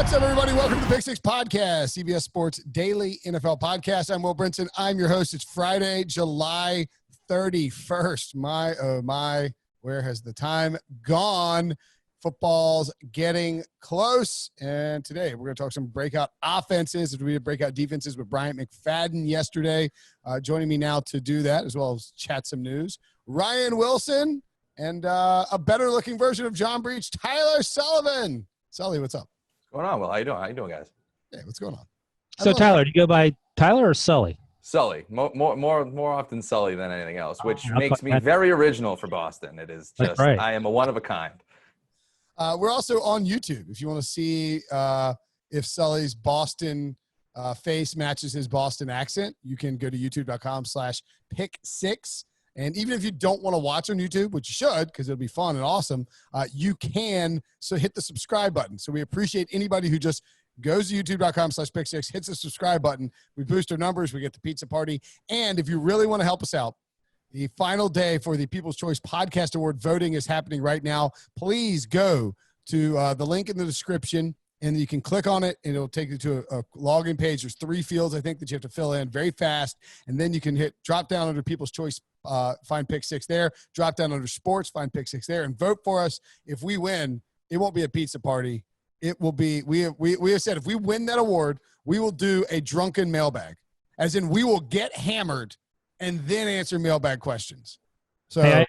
What's up, everybody? Welcome to the Pick Six Podcast, CBS Sports Daily NFL Podcast. I'm Will Brinson. I'm your host. It's Friday, July 31st. My, oh my, where has the time gone? Football's getting close. And today we're going to talk some breakout offenses. We did breakout defenses with Bryant McFadden yesterday. Joining me now to do that, as well as chat some news, Ryan Wilson and a better-looking version of John Breach, Tyler Sullivan. Sully, what's up? What's going on? Well, how you doing? How you doing, guys? Hey, what's going on? So, Tyler, do you go by Tyler or Sully? Sully. More often Sully than anything else, which makes me very original for Boston. It is just, right. I am a one of a kind. We're also on YouTube. If you want to see if Sully's Boston face matches his Boston accent, you can go to youtube.com/pick6. And even if you don't want to watch on YouTube, which you should, because it'll be fun and awesome, you can hit the subscribe button. So we appreciate anybody who just goes to youtube.com/pick6, hits the subscribe button. We boost our numbers. We get the pizza party. And if you really want to help us out, the final day for the People's Choice Podcast Award voting is happening right now. Please go to the link in the description, and you can click on it, and it'll take you to a login page. There's 3 fields, I think, that you have to fill in very fast. And then you can hit drop down under People's Choice, find Pick 6 there, drop down under Sports, find Pick 6 there, and vote for us. If we win, it won't be a pizza party. It will be, we have said, if we win that award, we will do a drunken mailbag, as in we will get hammered and then answer mailbag questions. So hey,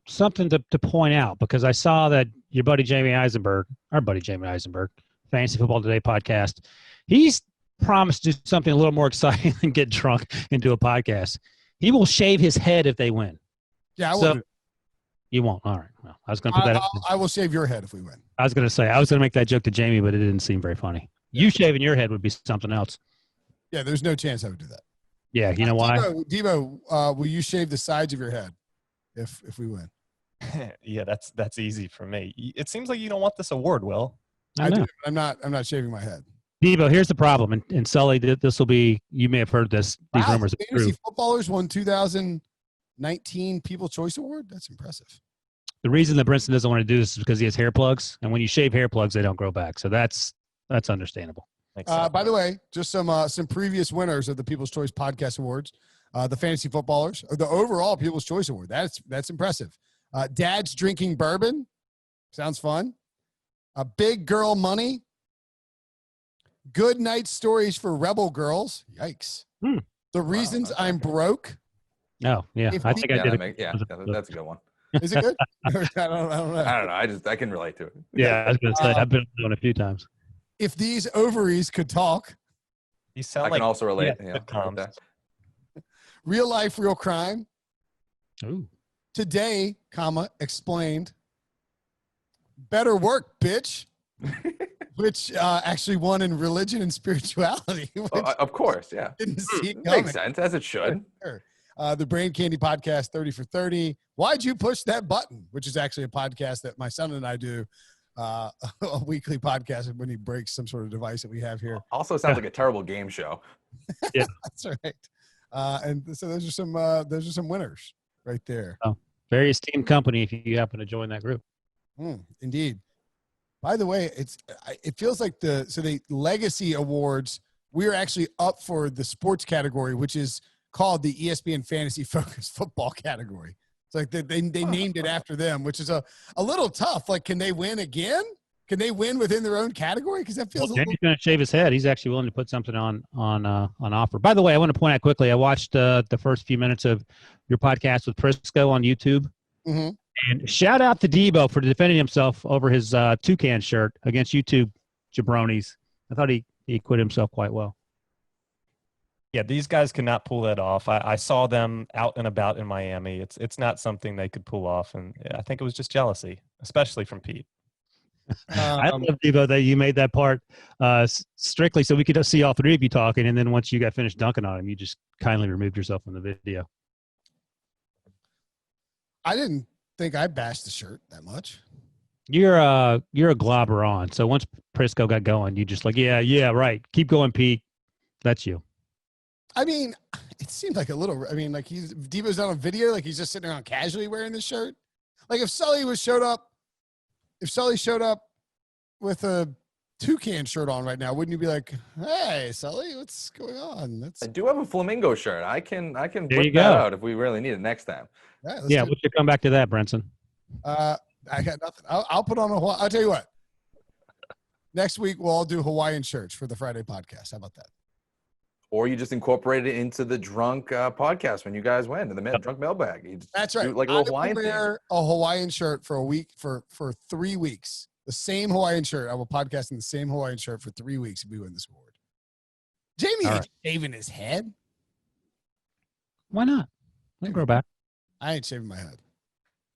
something to point out, because I saw that your buddy Jamie Eisenberg, our buddy Jamie Eisenberg, Fantasy Football Today podcast, he's promised to do something a little more exciting than get drunk and do a podcast. He will shave his head if they win. Yeah, I won't. You won't. All right. Well, I was going to put that. I will shave your head if we win. I was going to make that joke to Jamie, but it didn't seem very funny. You shaving your head would be something else. Yeah, there's no chance I would do that. Yeah, you know why? Debo, will you shave the sides of your head if we win? Yeah, that's easy for me. It seems like you don't want this award, Will. I do. I'm not shaving my head. Debo, here's the problem, and Sully, this will be. You may have heard this. These rumors. Fantasy footballers won 2019 People's Choice Award. That's impressive. The reason that Brinson doesn't want to do this is because he has hair plugs, and when you shave hair plugs, they don't grow back. So that's understandable. By the way, just some previous winners of the People's Choice Podcast Awards, the Fantasy Footballers, or the overall People's Choice Award. That's impressive. Dad's Drinking Bourbon. Sounds fun. Big Girl Money. Good Night Stories for Rebel Girls. Yikes. The Reasons I'm Broke. Oh, yeah. I think I did. That's a good one. Is it good? I don't know. I don't know. I can relate to it. Yeah, I was going to say, I've been doing it a few times. If These Ovaries Could Talk. You sound I can also relate. Yeah, Real Life, Real Crime. Ooh. Today, Explained. Better Work, Bitch. Which actually won in Religion and Spirituality. Of course, yeah. Didn't see it coming. Makes sense, as it should. Sure. The Brain Candy Podcast, 30 for 30. Why'd You Push That Button? Which is actually a podcast that my son and I do. A weekly podcast when he breaks some sort of device that we have here. Also sounds like a terrible game show. Yeah, that's right. And so those are some winners right there. Oh, very esteemed company if you happen to join that group. Indeed. By the way, it feels like the Legacy Awards, we are actually up for the sports category, which is called the ESPN Fantasy Focused Football category. It's like they named it after them, which is a little tough. Like, can they win again? Can they win within their own category? Because that feels Jamie's going to shave his head. He's actually willing to put something on offer. By the way, I want to point out quickly, I watched the first few minutes of your podcast with Prisco on YouTube. Mm-hmm. And shout out to Debo for defending himself over his toucan shirt against YouTube jabronis. I thought he acquitted himself quite well. Yeah, these guys cannot pull that off. I saw them out and about in Miami. It's not something they could pull off, and I think it was just jealousy, especially from Pete. I love, Debo, that you made that part strictly so we could see all three of you talking, and then once you got finished dunking on him, you just kindly removed yourself from the video. I didn't think I bashed the shirt that much. You're a globber on. So once Prisco got going, you just like, yeah, right. Keep going, Pete. That's you. I mean, it seemed like a little. I mean, like Debo's on a video, like he's just sitting around casually wearing this shirt. Like if Sully showed up with a toucan shirt on right now, wouldn't you be like, "Hey, Sully, what's going on?" I do have a flamingo shirt. I can whip you that go. out if we really need it next time. Yeah, we should come back to that, Brinson. I got nothing. I'll put on I'll tell you what. Next week we'll all do Hawaiian shirts for the Friday podcast. How about that? Or you just incorporate it into the drunk podcast when you guys win in the drunk mailbag. That's right. Like a little Hawaiian wear a Hawaiian shirt for a week for 3 weeks. The same Hawaiian shirt. I will podcast in the same Hawaiian shirt for 3 weeks if we win this award. Jamie ain't shaving his head. Why not? Let him grow back. I ain't shaving my head.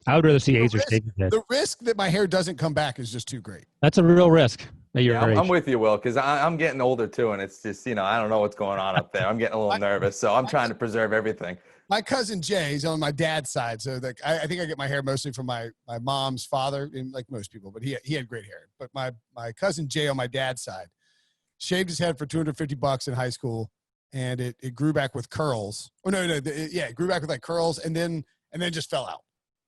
I would rather see Azer shave his head. The risk that my hair doesn't come back is just too great. That's a real risk. I'm with you, Will, because I'm getting older too, and it's just, I don't know what's going on up there. I'm getting a little nervous, so I'm trying to preserve everything. My cousin Jay is on my dad's side, so I think I get my hair mostly from my mom's father, and like most people, but he had great hair. But my cousin Jay on my dad's side shaved his head for $250 in high school, and it grew back with curls. Oh no, it grew back with like curls, and then just fell out.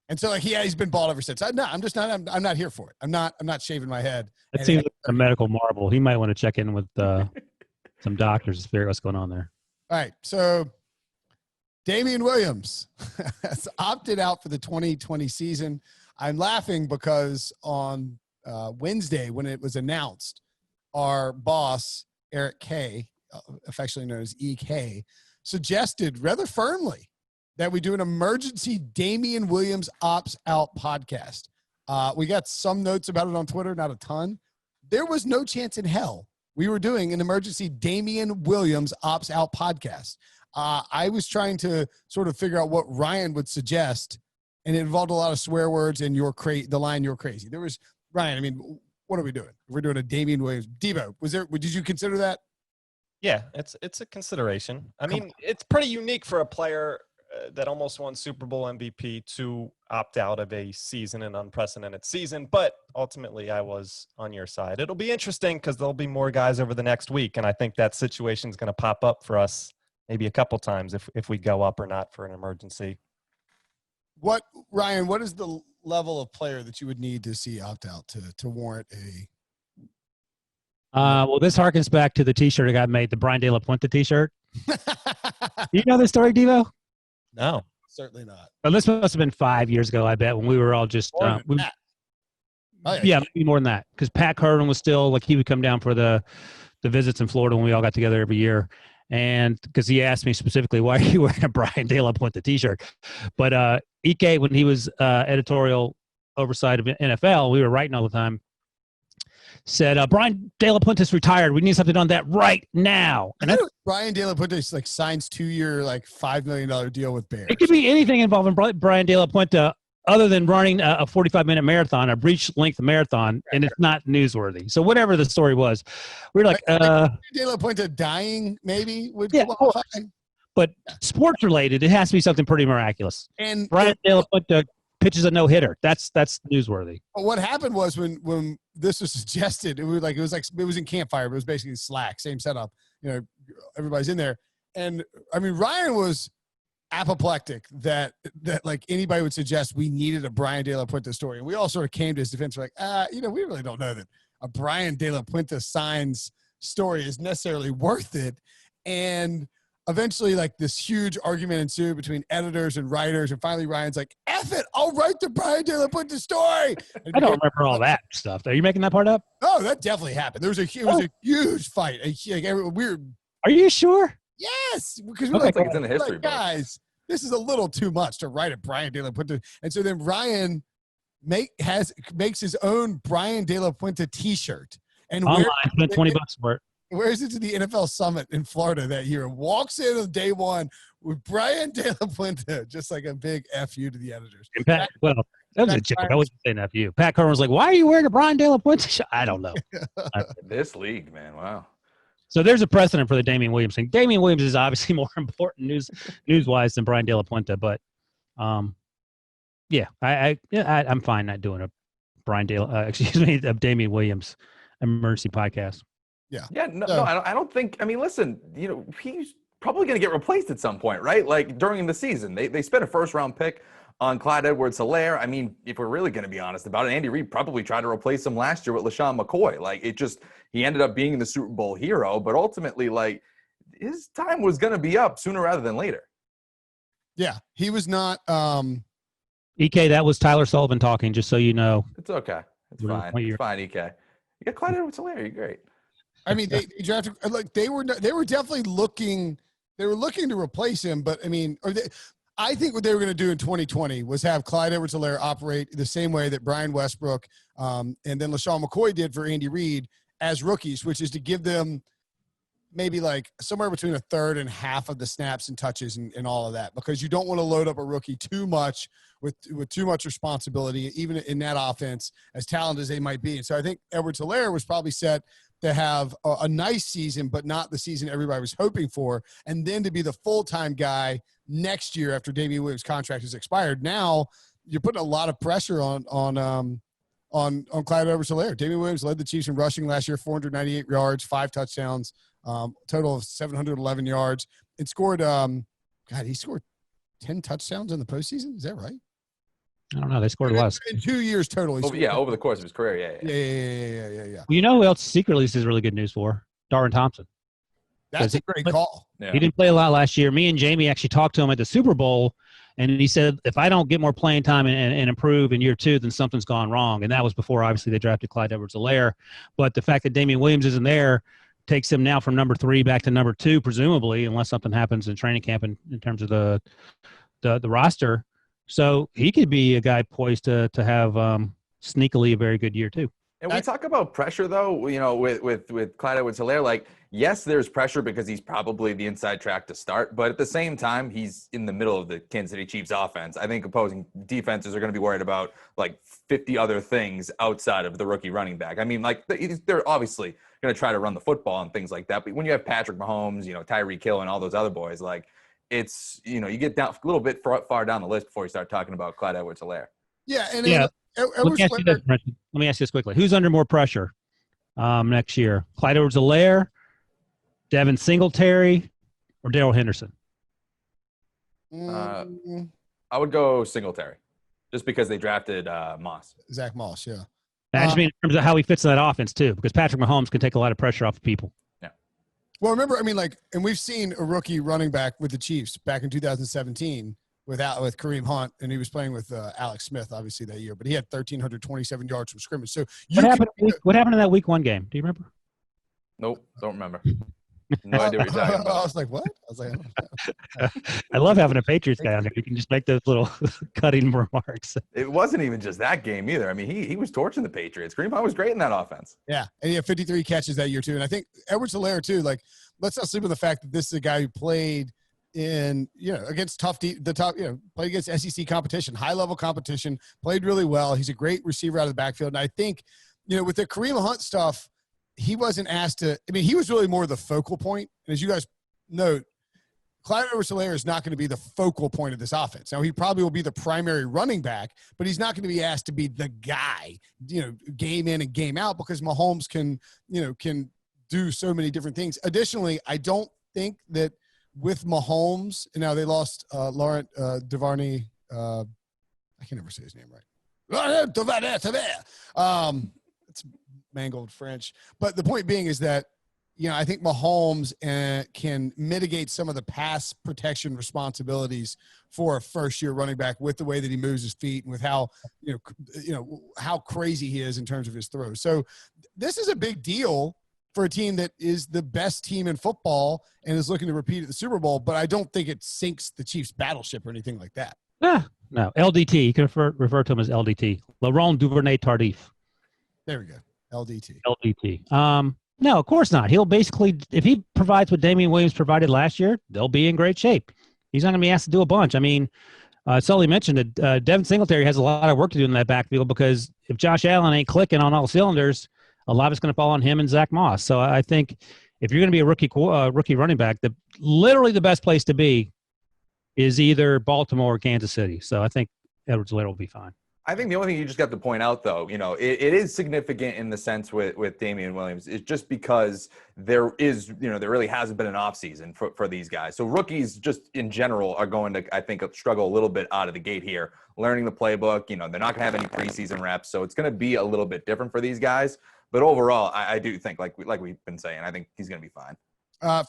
And so he's been bald ever since. I'm not here for it. I'm not shaving my head. It seems like a medical marvel. He might want to check in with some doctors to figure out what's going on there. All right. So Damien Williams has opted out for the 2020 season. I'm laughing because on Wednesday when it was announced, our boss, Eric K., affectionately known as EK, suggested rather firmly that we do an emergency Damien Williams opts out podcast. We got some notes about it on Twitter, not a ton. There was no chance in hell we were doing an emergency Damien Williams opts out podcast. I was trying to sort of figure out what Ryan would suggest, and it involved a lot of swear words and the line "you're crazy." There was Ryan. I mean, what are we doing? We're doing a Damien Williams. Debo, did you consider that? Yeah, it's a consideration. I mean, it's pretty unique for a player that almost won Super Bowl MVP to opt out of a season, an unprecedented season, but ultimately I was on your side. It'll be interesting because there'll be more guys over the next week, and I think that situation is going to pop up for us maybe a couple times if we go up or not for an emergency. Ryan, what is the level of player that you would need to see opt out to warrant a? Well, this harkens back to the T-shirt I got made, the Brian De La Puente T-shirt. You know this story, Devo? No, certainly not. Well, this must have been 5 years ago, I bet, when we were all just maybe more than that, because Pat Curran was still he would come down for the visits in Florida when we all got together every year, and because he asked me specifically, why are you wearing a Brian De La Puente T-shirt? But EK, when he was editorial oversight of NFL, we were writing all the time, said, Brian De La Puente's retired. We need something on that right now. And Brian De La Puente signs 2-year, $5 million deal with Bears. It could be anything involving Brian De La Puente other than running a 45-minute marathon, a breech-length marathon, and it's not newsworthy. So whatever the story was, we were like De La Puente dying maybe would qualify. But sports-related, it has to be something pretty miraculous. And Brian De La Puente pitches a no-hitter. That's newsworthy. But what happened was when this was suggested, it was in Campfire, but it was basically Slack, same setup. Everybody's in there, and I mean Ryan was apoplectic that anybody would suggest we needed a Brian De La Puente story, and we all sort of came to his defense. We're like, we really don't know that a Brian De La Puente signs story is necessarily worth it, and eventually, this huge argument ensued between editors and writers, and finally Ryan's like, F it, I'll write the Brian De La Puente story. I don't remember all that stuff. Are you making that part up? No, that definitely happened. There was a huge fight. Weird. Are you sure? Yes, because we're it's in the history book. Guys, this is a little too much to write a Brian De La Puente. And so then Ryan makes his own Brian De La Puente T-shirt. And online, spent $20 for it. Wears it to the NFL Summit in Florida that year. Walks in on day one with Brian De La Puente, just like a big FU to the editors. And that was a joke. I wasn't saying FU. Pat Curran was like, why are you wearing a Brian De La Puente shirt? I don't know. This league, man, wow. So there's a precedent for the Damien Williams thing. Damien Williams is obviously more important news-wise than Brian De La Puente, but I'm fine not doing a Damien Williams emergency podcast. Yeah. Yeah. No, I don't think. I mean, listen. He's probably going to get replaced at some point, right? During the season, they spent a first-round pick on Clyde Edwards-Helaire, I mean, if we're really going to be honest about it, Andy Reid probably tried to replace him last year with LaShawn McCoy. Like, he ended up being the Super Bowl hero, but ultimately, like, his time was going to be up sooner rather than later. Yeah, he was not. EK, that was Tyler Sullivan talking, just so you know. It's okay. It's fine. It's fine, EK. You got Clyde Edwards-Helaire. You're great. I mean, they drafted, like, they were definitely looking. They were looking to replace him, but I mean, I think what they were going to do in 2020 was have Clyde Edwards-Helaire operate the same way that Brian Westbrook and then LaShawn McCoy did for Andy Reid as rookies, which is to give them maybe like somewhere between a third and half of the snaps and touches and all of that, because you don't want to load up a rookie too much with too much responsibility, even in that offense, as talented as they might be. And so I think Edwards-Helaire was probably set to have a nice season, but not the season everybody was hoping for, and then to be the full-time guy next year after Damien Williams' contract has expired. Now you're putting a lot of pressure on Clyde Edwards-Helaire. Damien Williams led the Chiefs in rushing last year, 498 yards, 5 touchdowns, total of 711 yards, and scored. He scored 10 touchdowns in the postseason. Is that right? I don't know. They scored less in 2 years total. Over the course of his career. Yeah. Well, you know who else secretly is really good news for? Darwin Thompson. That's a great call. Yeah. He didn't play a lot last year. Me and Jamie actually talked to him at the Super Bowl, and he said, if I don't get more playing time and improve in year 2, then something's gone wrong. And that was before, obviously, they drafted Clyde Edwards-Helaire. But the fact that Damien Williams isn't there takes him now from number 3 back to number 2, presumably, unless something happens in training camp in terms of the roster. So he could be a guy poised to have sneakily a very good year too. And we talk about pressure, though, with Clyde Edwards-Helaire. Like, yes, there's pressure because he's probably the inside track to start, but at the same time, he's in the middle of the Kansas City Chiefs offense. I think opposing defenses are going to be worried about like 50 other things outside of the rookie running back. I mean, like, they're obviously going to try to run the football and things like that, but when you have Patrick Mahomes, Tyreek Hill, and all those other boys, like, it's, you get down a little bit far down the list before you start talking about Clyde Edwards-Helaire. Yeah, and yeah. Let me ask you this quickly. Who's under more pressure next year? Clyde Edwards-Helaire, Devin Singletary, or Darrell Henderson? I would go Singletary, just because they drafted Moss. Zach Moss, yeah. I just mean in terms of how he fits in that offense too, because Patrick Mahomes can take a lot of pressure off of people. Well, remember, I mean, like, and we've seen a rookie running back with the Chiefs back in 2017 with Kareem Hunt, and he was playing with Alex Smith, obviously, that year. But he had 1,327 yards from scrimmage. So what happened in that week 1 game? Do you remember? Nope, don't remember. No idea what you're talking about. I was like, what? I was like, I don't know. I love having a Patriots guy on there. You can just make those little cutting remarks. It wasn't even just that game either. I mean, he was torching the Patriots. Kareem Hunt was great in that offense. Yeah, and he had 53 catches that year too. And I think Edwards-Helaire too. Like, let's not sleep on the fact that this is a guy who played in against played against SEC competition, high level competition, played really well. He's a great receiver out of the backfield. And I think with the Kareem Hunt stuff, he wasn't asked to. I mean, he was really more the focal point. And as you guys note, Clyde Edwards-Helaire is not going to be the focal point of this offense. Now, he probably will be the primary running back, but he's not going to be asked to be the guy, game in and game out, because Mahomes can do so many different things. Additionally, I don't think that with Mahomes, now they lost Laurent Duvernay. I can never say his name right. It's mangled French. But the point being is that, I think Mahomes can mitigate some of the pass protection responsibilities for a first-year running back with the way that he moves his feet and with how, how crazy he is in terms of his throws. So this is a big deal for a team that is the best team in football and is looking to repeat at the Super Bowl, but I don't think it sinks the Chiefs' battleship or anything like that. No, LDT. You can refer to him as LDT. Laurent Duvernay Tardif. There we go. LDT. No, of course not. He'll basically, if he provides what Damien Williams provided last year, they'll be in great shape. He's not going to be asked to do a bunch. I mean, Sully mentioned that Devin Singletary has a lot of work to do in that backfield, because if Josh Allen ain't clicking on all cylinders, a lot of it's going to fall on him and Zach Moss. So I think if you're going to be a rookie running back, literally the best place to be is either Baltimore or Kansas City. So I think Edwards-Helaire will be fine. I think the only thing you just got to point out, though, it is significant in the sense with Damien Williams, is just because there really hasn't been an offseason for these guys. So rookies just in general are going to, I think, struggle a little bit out of the gate here, learning the playbook. They're not going to have any preseason reps. So it's going to be a little bit different for these guys. But overall, I do think, like we've been saying, I think he's going to be fine.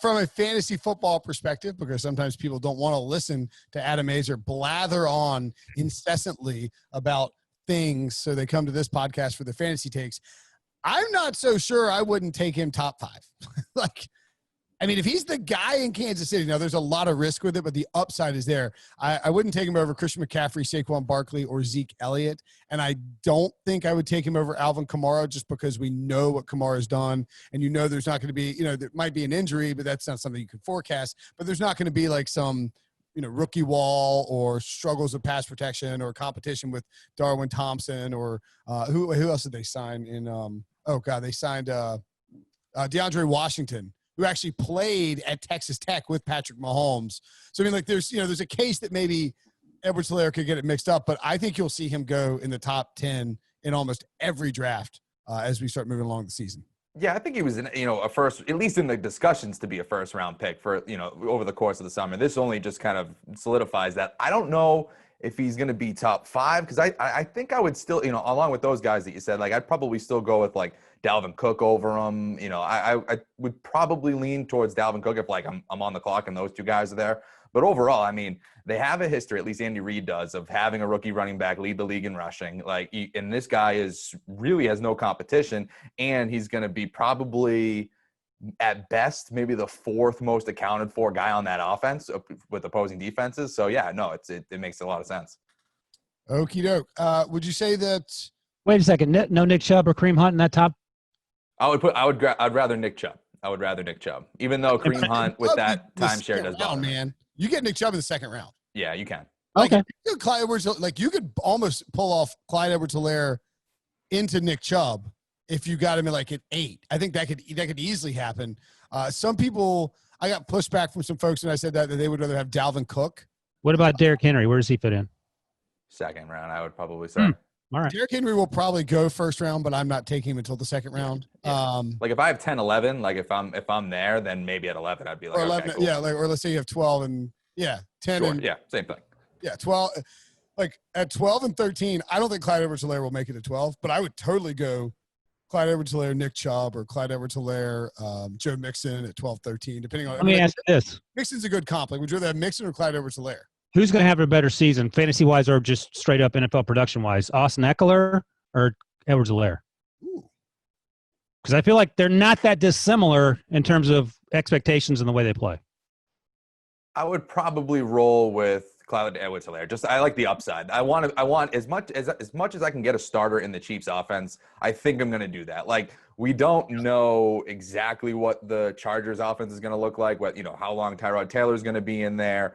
From a fantasy football perspective, because sometimes people don't want to listen to Adam Azer blather on incessantly about things, so they come to this podcast for the fantasy takes. I'm not so sure I wouldn't take him top 5. If he's the guy in Kansas City, now there's a lot of risk with it, but the upside is there. I wouldn't take him over Christian McCaffrey, Saquon Barkley, or Zeke Elliott. And I don't think I would take him over Alvin Kamara, just because we know what Kamara's done. And there's not going to be, there might be an injury, but that's not something you can forecast. But there's not going to be like some, rookie wall or struggles with pass protection or competition with Darwin Thompson or who else did they sign in? They signed DeAndre Washington, who actually played at Texas Tech with Patrick Mahomes. So, there's a case that maybe Edwards-Helaire could get it mixed up, but I think you'll see him go in the top 10 in almost every draft as we start moving along the season. Yeah, I think he was a first, at least in the discussions, to be a first round pick for, over the course of the summer. This only just kind of solidifies that. I don't know if he's going to be top 5, because I think I would still, along with those guys that you said, I'd probably still go with Dalvin Cook over him. I would probably lean towards Dalvin Cook if I'm on the clock and those two guys are there. But overall, they have a history, at least Andy Reid does, of having a rookie running back lead the league in rushing. And this guy really has no competition, and he's going to be probably at best maybe the 4th most accounted for guy on that offense with opposing defenses. So yeah, no, it makes a lot of sense. Okie doke. Would you say that? Wait a second. No Nick Chubb or Kareem Hunt in that top? I'd rather Nick Chubb. I would rather Nick Chubb, even though Kareem Hunt with that timeshare does better. Man, you get Nick Chubb in the 2nd round. Yeah, you can. Okay. Clyde Edwards, you could almost pull off Clyde Edwards-Helaire into Nick Chubb if you got him in at 8. I think that could easily happen. Some people, I got pushback from some folks, and I said that they would rather have Dalvin Cook. What about Derrick Henry? Where does he fit in? 2nd round, I would probably say. All right. Derrick Henry will probably go 1st round, but I'm not taking him until the 2nd round. Yeah. If I have 10, 11, if I'm there, then maybe at 11 I'd be like, or 11, okay, cool. Yeah, or let's say you have 12 and 10 sure, and same thing. Yeah, 12. At 12 and 13, I don't think Clyde Edwards-Helaire will make it to 12, but I would totally go Clyde Edwards-Helaire, Nick Chubb, or Clyde Edwards-Helaire, Joe Mixon at 12, 13, depending on. Let me ask you this: Mixon's a good comp. Would you rather have Mixon or Clyde Edwards-Helaire? Who's going to have a better season, fantasy-wise or just straight up NFL production-wise? Austin Eckler or Edwards-Helaire? Because I feel like they're not that dissimilar in terms of expectations and the way they play. I would probably roll with Clyde Edwards-Helaire. I like the upside. I want as much as I can get a starter in the Chiefs offense. I think I'm going to do that. We don't know exactly what the Chargers offense is going to look like. How long Tyrod Taylor is going to be in there.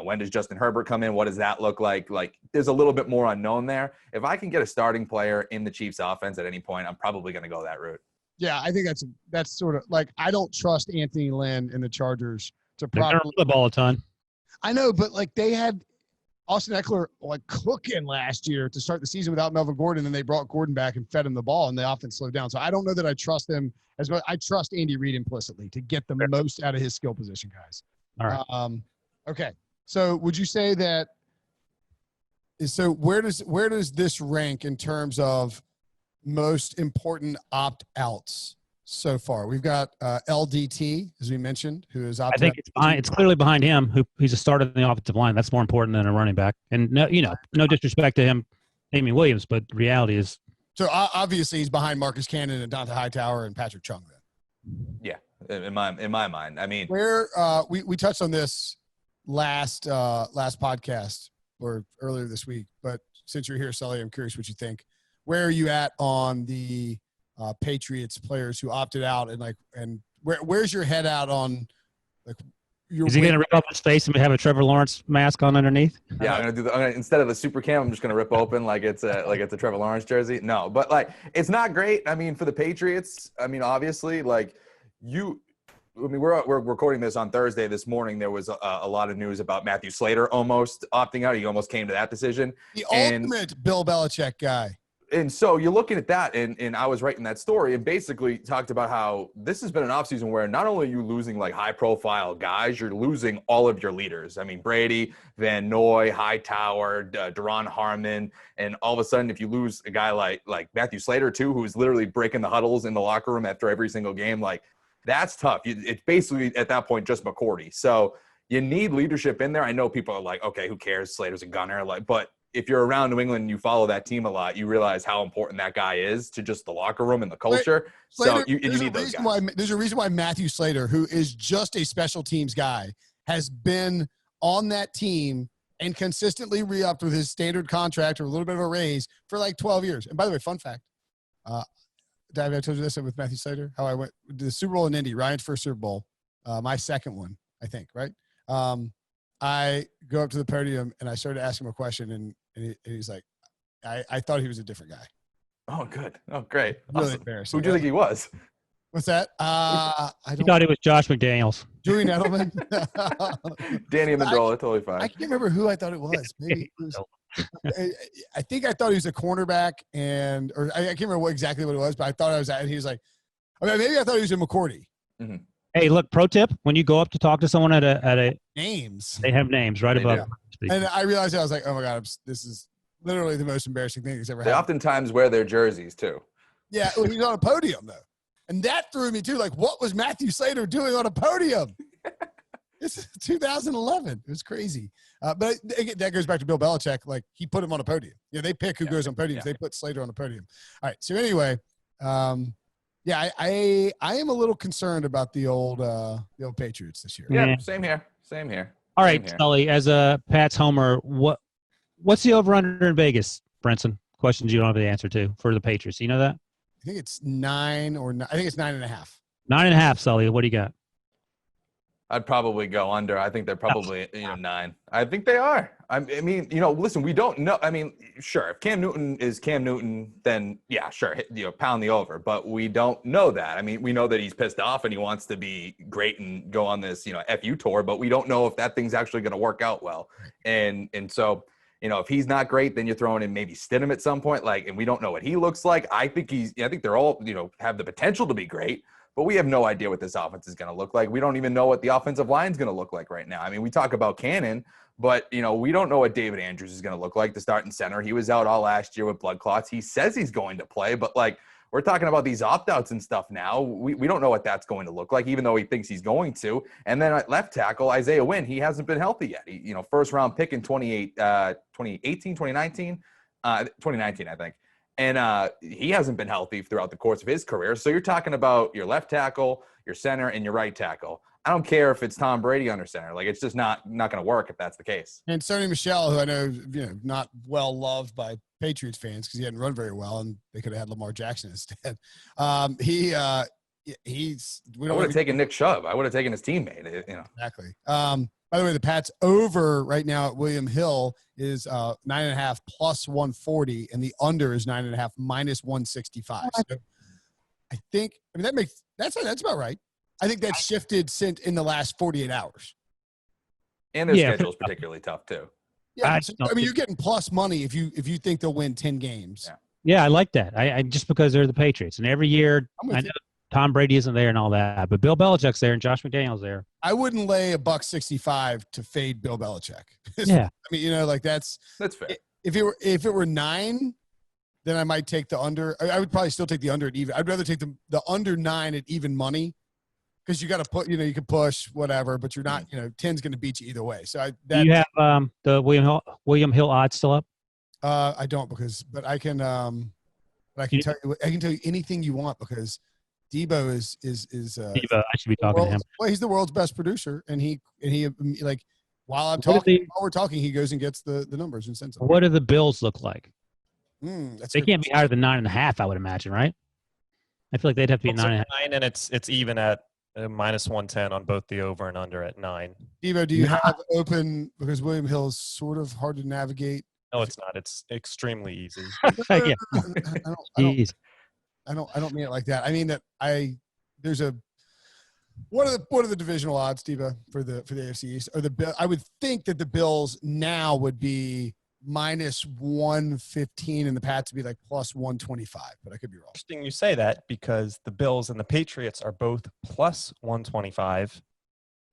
When does Justin Herbert come in? What does that look like? There's a little bit more unknown there. If I can get a starting player in the Chiefs offense at any point, I'm probably going to go that route. Yeah, I think that's sort of I don't trust Anthony Lynn and the Chargers to They're properly the ball a ton. I know, but they had Austin Eckler cooking last year to start the season without Melvin Gordon, and they brought Gordon back and fed him the ball, and the offense slowed down. So I don't know that I trust them as much. I trust Andy Reid implicitly to get the most out of his skill position guys. All right. Okay. So would you say that? So where does this rank in terms of most important opt-outs so far? We've got LDT, as we mentioned, who is opted. I think it's clearly behind him. He's a starter in the offensive line. That's more important than a running back. And no disrespect to him, Damien Williams, but the reality is. So obviously he's behind Marcus Cannon and Dante Hightower and Patrick Chung. Then. Yeah, in my mind. Where we touched on this last podcast or earlier this week, but since you're here, Sully, I'm curious what you think. Where are you at on the Patriots players who opted out, and where's your head out on Is he going to rip up his face and have a Trevor Lawrence mask on underneath? Yeah, I'm gonna instead of the super cam, I'm just gonna rip open like it's a Trevor Lawrence jersey. No, but it's not great. For the Patriots, obviously, I mean, we're recording this on Thursday. This morning, there was a lot of news about Matthew Slater almost opting out. He almost came to that decision. The ultimate Bill Belichick guy. And so you're looking at that, and I was writing that story and basically talked about how this has been an offseason where not only are you losing like high-profile guys, you're losing all of your leaders. I mean, Brady, Van Noy, Hightower, Daron Harmon, and all of a sudden, if you lose a guy like Matthew Slater too, who's literally breaking the huddles in the locker room after every single game, like that's tough. It's basically at that point just McCourty. So you need leadership in there. I know people are like, okay, who cares? Slater's a gunner, but if you're around New England and you follow that team a lot, you realize how important that guy is to just the locker room and the culture. Slater, so you need those guys. There's a reason why Matthew Slater, who is just a special teams guy, has been on that team and consistently re-upped with his standard contract or a little bit of a raise for like 12 years. And by the way, fun fact, David, I told you this with Matthew Slater, how I went to the Super Bowl in Indy, Ryan's first Super Bowl, my second one, I think, right? I go up to the podium and I started asking him a question, and he's like, I thought he was a different guy. Oh, good. Oh, great. Really awesome. embarrassing. Who do you think he was? What's that? I thought it was Josh McDaniels. Julian Edelman. Danny Amendola, totally fine. I can't remember who I thought it was. Maybe it was, I think I thought he was a cornerback, or I can't remember exactly what it was, but I thought I was at, and he was like, maybe I thought he was a McCourty. Mm-hmm. Hey, look, pro tip: when you go up to talk to someone at a names, they have names right above. And I realized I was like, oh my god, this is literally the most embarrassing thing that's ever happened. They oftentimes wear their jerseys too. Yeah, well, he's on a podium though, and that threw me too. Like, what was Matthew Slater doing on a podium? This is 2011. It was crazy. But that goes back to Bill Belichick. Like, he put him on a podium. Yeah, they pick who goes on podiums. They put Slater on a podium. All right. So anyway, I am a little concerned about the old Patriots this year. Yeah, same here. All right, Sully, as a Pats homer, what's the over-under in Vegas, Brinson? Questions you don't have the answer to for the Patriots. You know that? I think it's 9 or 9. I think it's 9.5. 9.5, Sully. What do you got? I'd probably go under. I think they're probably 9. I think they are. I mean, listen, we don't know. I mean, sure, if Cam Newton is Cam Newton, then yeah, sure, pound the over. But we don't know that. I mean, we know that he's pissed off and he wants to be great and go on this, FU tour. But we don't know if that thing's actually going to work out well. And so, if he's not great, then you're throwing in maybe Stidham at some point. And we don't know what he looks like. I think they're all, have the potential to be great. But we have no idea what this offense is going to look like. We don't even know what the offensive line is going to look like right now. I mean, we talk about Cannon, but, we don't know what David Andrews is going to look like, the starting center. He was out all last year with blood clots. He says he's going to play, but, we're talking about these opt-outs and stuff now. We don't know what that's going to look like, even though he thinks he's going to. And then at left tackle, Isaiah Wynn, he hasn't been healthy yet. He, first-round pick in 2019, I think. And he hasn't been healthy throughout the course of his career. So you're talking about your left tackle, your center, and your right tackle. I don't care if it's Tom Brady under center. It's just not going to work if that's the case. And Sony Michel, who I know, not well loved by Patriots fans because he hadn't run very well, and they could have had Lamar Jackson instead. We I would have taken Nick Chubb. I would have taken his teammate. Exactly. By the way, the Pats over right now at William Hill is 9.5 plus 140, and the under is 9.5 minus 165. So I think that's about right. I think that's shifted since in the last 48 hours. And their schedule is particularly tough too. Yeah, you're getting plus money if you think they'll win 10 games. Yeah, I like that. I just because they're the Patriots, and every year I know Tom Brady isn't there and all that, but Bill Belichick's there and Josh McDaniels there. I wouldn't lay $1.65 to fade Bill Belichick. Yeah, I mean, that's fair. If it were 9, then I might take the under. I would probably still take the under at even. I'd rather take the under 9 at even money. Because you got to put, you can push whatever, but you're not, 10's going to beat you either way. So do you have the William Hill odds still up? I don't but I can tell you anything you want because Debo is Debo. I should be talking to him. Well, he's the world's best producer, and he while we're talking, he goes and gets the numbers and sends them. What do the Bills look like? They can't be higher than 9.5, I would imagine, right? I feel like they'd have to be 9.5. 9, and it's even at minus 110 on both the over and under at 9. Debo, do you have open because William Hill is sort of hard to navigate? No, it's not. It's extremely easy. Yeah. I don't mean it like that. I mean that there's a What are the divisional odds, Steve, for the AFC East? Or I would think that the Bills now would be minus 115 and the Pats would be like plus 125, but I could be wrong. Interesting you say that because the Bills and the Patriots are both plus 125,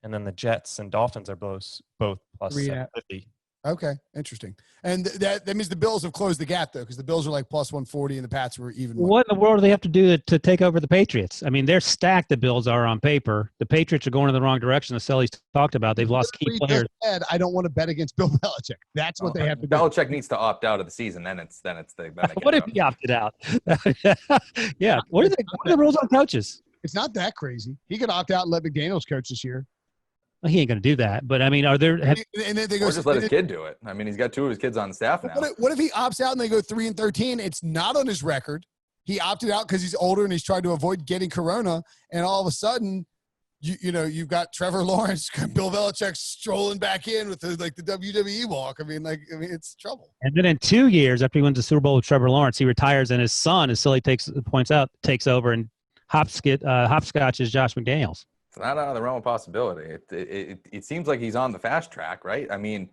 and then the Jets and Dolphins are both plus 750. Okay, interesting. And that means the Bills have closed the gap, though, because the Bills are like plus 140 and the Pats were even. What in the world do they have to do to take over the Patriots? I mean, they're stacked, the Bills are on paper. The Patriots are going in the wrong direction. The Sully's talked about. They've lost key players. I don't want to bet against Bill Belichick. That's what they have to do. Belichick needs to opt out of the season. Then What if he opted out? Yeah. What are the rules on coaches? It's not that crazy. He could opt out and let McDaniels coach this year. Well, he ain't going to do that. But, I mean, are there – and then they go, or just let his kid do it. I mean, he's got 2 of his kids on staff now. What if he opts out and they go 3-13? It's not on his record. He opted out because he's older and he's trying to avoid getting corona. And all of a sudden, you've got Trevor Lawrence, Bill Belichick strolling back in with the WWE walk. I mean, it's trouble. And then in 2 years after he wins the Super Bowl with Trevor Lawrence, he retires and his son, as Sully points out, takes over and hopscotches Josh McDaniels. It's not out of the realm of possibility. It seems like he's on the fast track, right? I mean,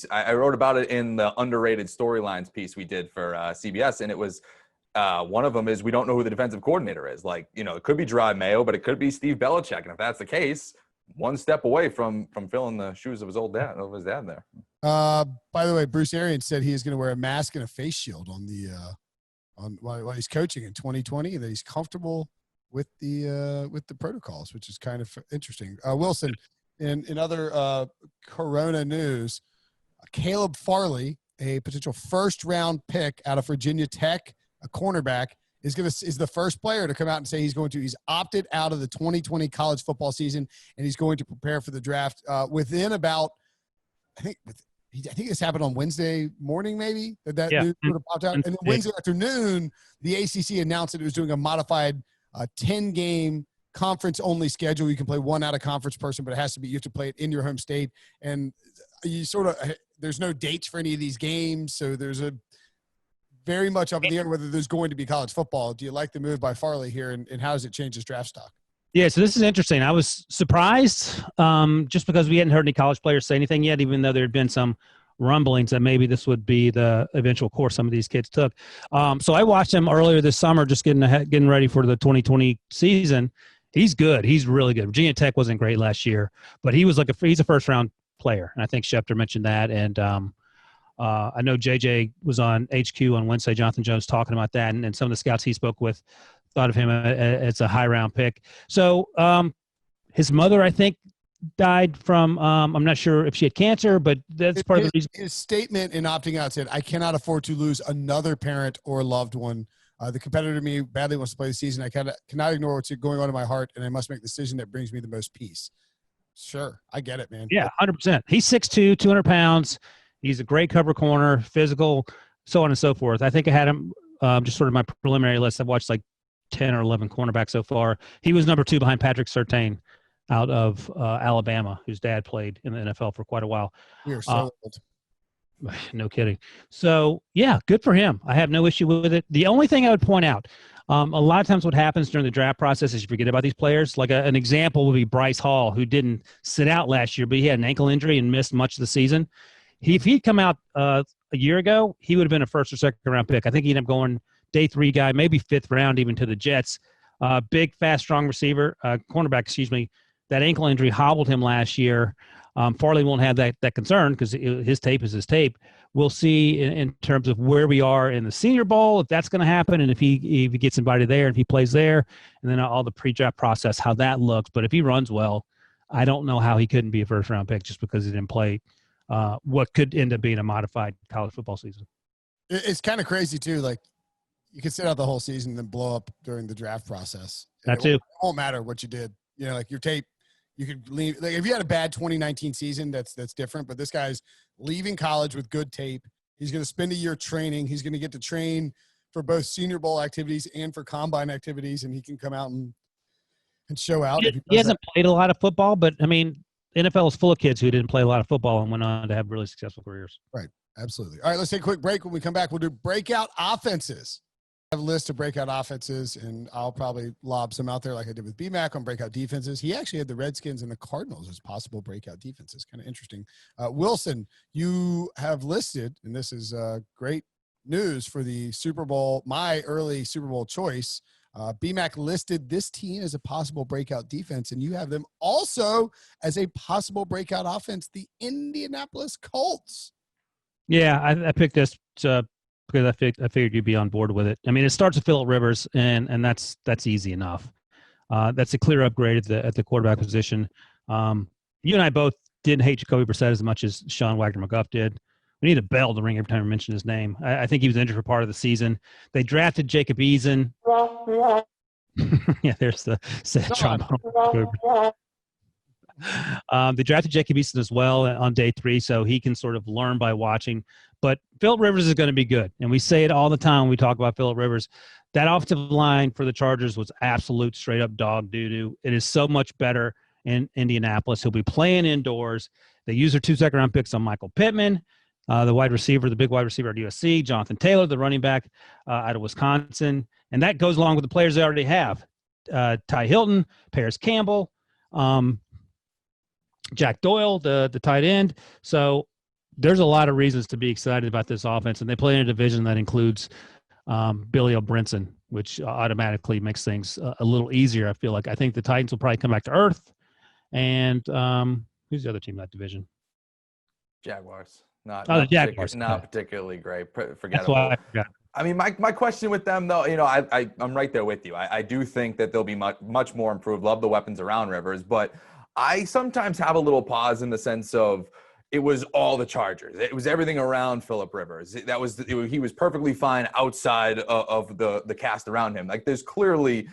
I wrote about it in the underrated storylines piece we did for CBS, and it was one of them is we don't know who the defensive coordinator is. Like, it could be Gerard Mayo, but it could be Steve Belichick. And if that's the case, one step away from filling the shoes of his dad there. By the way, Bruce Arians said he is going to wear a mask and a face shield while he's coaching in 2020, and that he's comfortable with the protocols, which is kind of interesting. Wilson, in other Corona news, Caleb Farley, a potential first-round pick out of Virginia Tech, a cornerback, is the first player to come out and say he's opted out of the 2020 college football season, and he's going to prepare for the draft within about, I think this happened on Wednesday morning, maybe that news would have popped out, and then Wednesday afternoon, the ACC announced that it was doing a modified 10-game conference-only schedule. You can play one out-of-conference person, but you have to play it in your home state. And there's no dates for any of these games, so there's a very much up in the air whether there's going to be college football. Do you like the move by Farley here, and how does it change his draft stock? Yeah, so this is interesting. I was surprised just because we hadn't heard any college players say anything yet, even though there had been some rumblings that maybe this would be the eventual course some of these kids took. So I watched him earlier this summer, just getting ready for the 2020 season. He's good. He's really good. Virginia Tech wasn't great last year, but he's a first round player. And I think Schefter mentioned that. And I know JJ was on HQ on Wednesday, Jonathan Jones, talking about that. And some of the scouts he spoke with thought of him as a high round pick. So his mother, I think, died from I'm not sure if she had cancer, but that's part of the reason. His statement in opting out said, "I cannot afford to lose another parent or loved one. The competitor in me badly wants to play the season. I cannot ignore what's going on in my heart, and I must make the decision that brings me the most peace." Sure, I get it, man. Yeah, 100%. He's 6'2", 200 pounds. He's a great cover corner, physical, so on and so forth. I think I had him just sort of my preliminary list. I've watched like 10 or 11 cornerbacks so far. He was number 2 behind Patrick Surtain out of Alabama, whose dad played in the NFL for quite a while. We are so old. No kidding. So, yeah, good for him. I have no issue with it. The only thing I would point out, a lot of times what happens during the draft process is you forget about these players. Like an example would be Bryce Hall, who didn't sit out last year, but he had an ankle injury and missed much of the season. If he'd come out a year ago, he would have been a first or second round pick. I think he'd end up going day 3 guy, maybe 5th round even to the Jets. Big, fast, strong receiver, cornerback, that ankle injury hobbled him last year. Farley won't have that concern because his tape is his tape. We'll see in terms of where we are in the Senior Bowl, if that's going to happen, and if he gets invited there, and if he plays there, and then all the pre-draft process, how that looks. But if he runs well, I don't know how he couldn't be a first-round pick just because he didn't play what could end up being a modified college football season. It's kind of crazy, too. Like, you could sit out the whole season and then blow up during the draft process. That too. It won't matter what you did. Like your tape, you could leave. Like if you had a bad 2019 season, that's different. But this guy's leaving college with good tape. He's going to spend a year training. He's going to get to train for both Senior Bowl activities and for combine activities, and he can come out and show out. He hasn't played a lot of football, but I mean, NFL is full of kids who didn't play a lot of football and went on to have really successful careers. Right. Absolutely. All right, let's take a quick break. When we come back, we'll do breakout offenses. have a list of breakout offenses, and I'll probably lob some out there like I did with BMAC on breakout defenses. He actually had the Redskins and the Cardinals as possible breakout defenses. Kind of interesting. Wilson, you have listed, and this is great news for the Super Bowl, my early Super Bowl choice. BMAC listed this team as a possible breakout defense, and you have them also as a possible breakout offense, the Indianapolis Colts. Yeah, I picked this because I figured you'd be on board with it. I mean, it starts with Phillip Rivers, and that's easy enough. That's a clear upgrade at the quarterback position. You and I both didn't hate Jacoby Brissett as much as Sean Wagner-McGuff did. We need a bell to ring every time we mention his name. I think he was injured for part of the season. They drafted Jacob Eason. Yeah, there's the sad trombone. They drafted Jacob Eason as well on day 3, so he can sort of learn by watching. But Phillip Rivers is going to be good, and we say it all the time when we talk about Phillip Rivers. That offensive line for the Chargers was absolute straight-up dog doo-doo. It is so much better in Indianapolis. He'll be playing indoors. They use their 2 second-round picks on Michael Pittman, the wide receiver, the big wide receiver at USC, Jonathan Taylor, the running back out of Wisconsin. And that goes along with the players they already have. Ty Hilton, Paris Campbell, Jack Doyle, the tight end. So there's a lot of reasons to be excited about this offense. And they play in a division that includes Billy Brinson, which automatically makes things a little easier, I feel like. I think the Titans will probably come back to earth. And who's the other team in that division? Jaguars. The Jaguars. Not particularly great. Forgettable. That's why I forgot. I mean, my question with them, though, I'm right there with you. I do think that they'll be much more improved. Love the weapons around Rivers, but I sometimes have a little pause in the sense of it was all the Chargers. It was everything around Phillip Rivers. He was perfectly fine outside of the cast around him. Like, there's clearly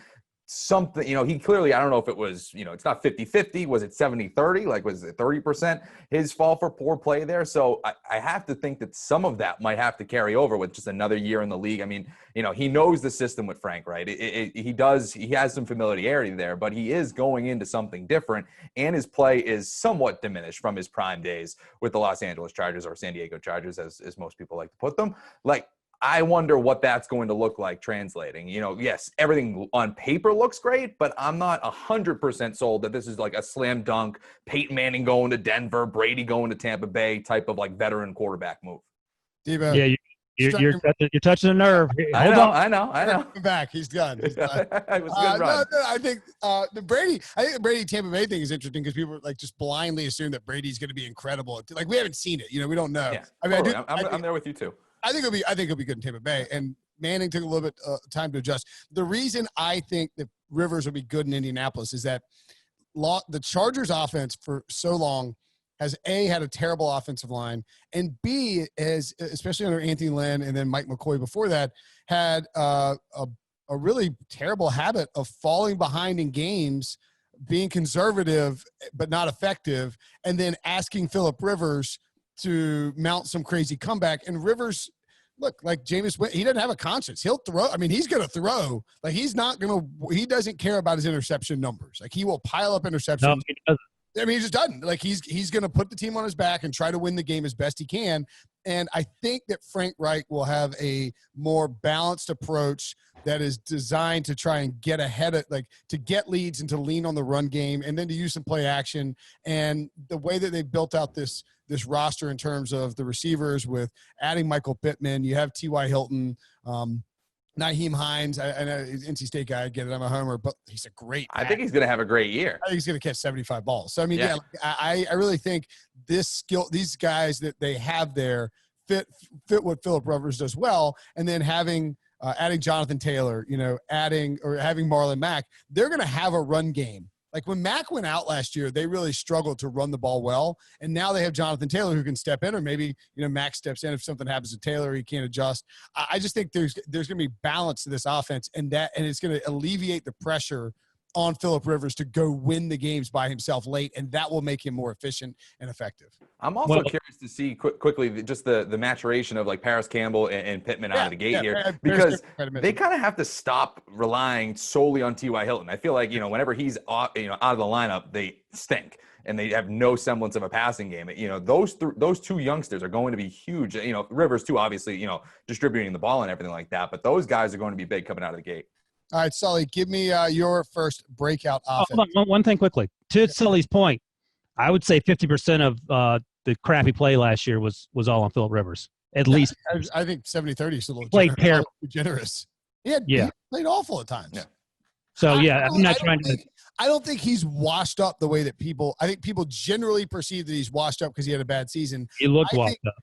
something, he clearly, I don't know if it was, it's not 50-50. Was it 70-30? Like, was it 30% his fault for poor play there? So I have to think that some of that might have to carry over with just another year in the league. I mean, he knows the system with Frank, right? He has some familiarity there, but he is going into something different, and his play is somewhat diminished from his prime days with the Los Angeles Chargers, or San Diego Chargers, as most people like to put them. Like, I wonder what that's going to look like translating. Yes, everything on paper looks great, but I'm not 100% sold that this is like a slam dunk, Peyton Manning going to Denver, Brady going to Tampa Bay type of like veteran quarterback move. Devo, yeah, you're touching a nerve. I know. Back, he's done. He's done. It was a good run. No, I think the Brady Tampa Bay thing is interesting because people like just blindly assume that Brady's going to be incredible. Like, we haven't seen it. We don't know. Yeah, I mean, totally. I'm there with you too. I think it'll be good in Tampa Bay, and Manning took a little bit time to adjust. The reason I think that Rivers will be good in Indianapolis is that the Chargers offense for so long has A, had a terrible offensive line, and B, has, especially under Anthony Lynn and then Mike McCoy before that, had a really terrible habit of falling behind in games, being conservative but not effective, and then asking Phillip Rivers to mount some crazy comeback. And Rivers, look, like Jameis, he doesn't have a conscience. He'll throw. I mean, he's going to throw. Like, he doesn't care about his interception numbers. Like, he will pile up interceptions. No, he doesn't. I mean, he just doesn't. Like, he's going to put the team on his back and try to win the game as best he can. And I think that Frank Reich will have a more balanced approach that is designed to try and get ahead of, like, to get leads and to lean on the run game and then to use some play action. And the way that they've built out this roster in terms of the receivers with adding Michael Pittman, you have T.Y. Hilton, Nyheim Hines. I know he's an NC State guy. I get it. I'm a homer, but he's a great back. I think he's going to have a great year. I think he's going to catch 75 balls. So, I mean, I really think these guys that they have there fit what Phillip Rivers does well. And then adding Jonathan Taylor, having Marlon Mack, they're going to have a run game. Like, when Mack went out last year, they really struggled to run the ball well. And now they have Jonathan Taylor who can step in, or maybe, Mack steps in if something happens to Taylor, he can't adjust. I just think there's going to be balance to this offense, and it's going to alleviate the pressure on Phillip Rivers to go win the games by himself late, and that will make him more efficient and effective. I'm also curious to see quickly just the maturation of like Paris Campbell and Pittman out of the gate here, because they kind of have to stop relying solely on T.Y. Hilton. I feel like, whenever he's out of the lineup, they stink. and they have no semblance of a passing game. You know, those two youngsters are going to be huge. You know, Rivers too, obviously, you know, distributing the ball and everything like that. But those guys are going to be big coming out of the gate. All right, Sully, give me your first breakout offense. One thing quickly. To Sully's point, I would say 50% of the crappy play last year was all on Phillip Rivers. At least. I think 70-30 is a little generous. He played awful at times. Yeah. So, I'm not trying to – I don't think he's washed up the way that I think people generally perceive that he's washed up because he had a bad season. He looked washed up.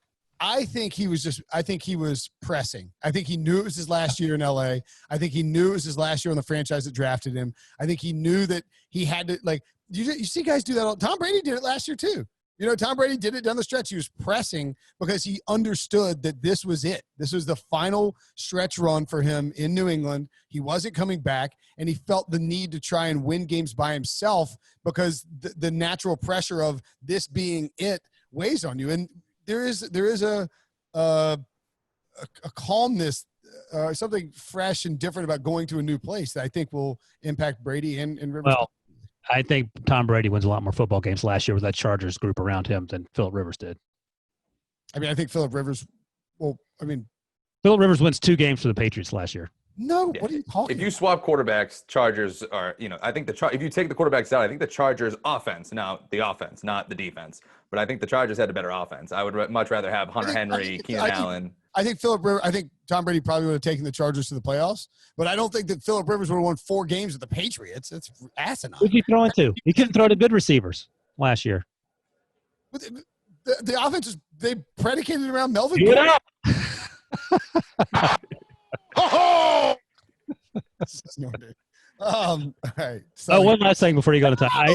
I think he was pressing. I think he knew it was his last year in LA. I think he knew it was his last year on the franchise that drafted him. I think he knew that he had to, like, you see guys do that. Tom Brady did it last year too. You know, Tom Brady did it down the stretch. He was pressing because he understood that this was it. This was the final stretch run for him in New England. He wasn't coming back, and he felt the need to try and win games by himself because the natural pressure of this being it weighs on you. And there is a calmness, something fresh and different about going to a new place that I think will impact Brady and Rivers. Well, I think Tom Brady wins a lot more football games last year with that Chargers group around him than Phillip Rivers did. I mean, I think Phillip Rivers Phillip Rivers wins 2 games for the Patriots last year. No, what are you talking If you swap quarterbacks, Chargers are, you know, I think if you take the quarterbacks out, I think the Chargers offense, now the offense, not the defense, but I think the Chargers had a better offense. I would much rather have Hunter Henry, Keenan Allen. I think Tom Brady probably would have taken the Chargers to the playoffs, but I don't think that Phillip Rivers would have won 4 games with the Patriots. It's asinine. Who's he throwing to? He couldn't throw to good receivers last year. But the offense they predicated around Melvin. Get up! Oh! All right. So one last thing before you go to time.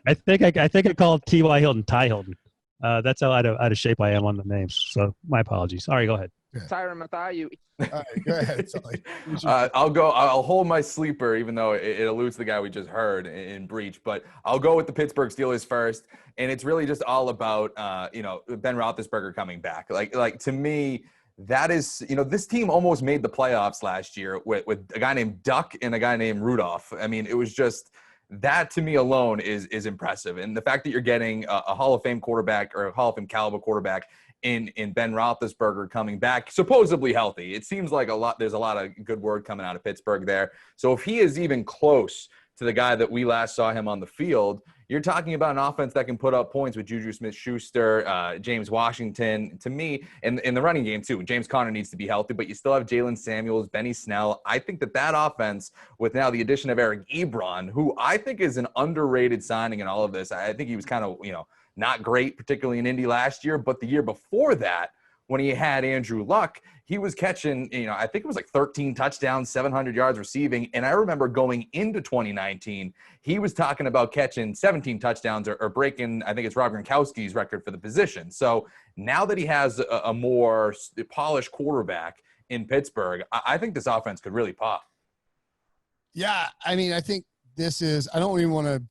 I think I called T.Y. Hilton Ty Hilton. That's how out of shape I am on the names. So my apologies. All right, go ahead. Tyron Matthew. All right, go ahead, Sully. I'll hold my sleeper, even though it eludes the guy we just heard in Breach. But I'll go with the Pittsburgh Steelers first, and it's really just all about Ben Roethlisberger coming back. Like to me, that is, you know, this team almost made the playoffs last year with a guy named Duck and a guy named Rudolph. I mean, it was just that to me alone is impressive, and the fact that you're getting a Hall of Fame quarterback or a Hall of Fame caliber quarterback in Ben Roethlisberger coming back, supposedly healthy. It seems like there's a lot of good word coming out of Pittsburgh there. So if he is even close to the guy that we last saw him on the field, you're talking about an offense that can put up points with Juju Smith-Schuster, James Washington, to me, and in the running game too. James Conner needs to be healthy, but you still have Jalen Samuels, Benny Snell. I think that offense, with now the addition of Eric Ebron, who I think is an underrated signing in all of this. I think he was kind of, not great, particularly in Indy last year, but the year before that, when he had Andrew Luck, he was catching, I think it was like 13 touchdowns, 700 yards receiving. And I remember going into 2019, he was talking about catching 17 touchdowns or breaking, I think it's Rob Gronkowski's record for the position. So now that he has a more polished quarterback in Pittsburgh, I think this offense could really pop. Yeah, I mean, I think this is – I don't even want to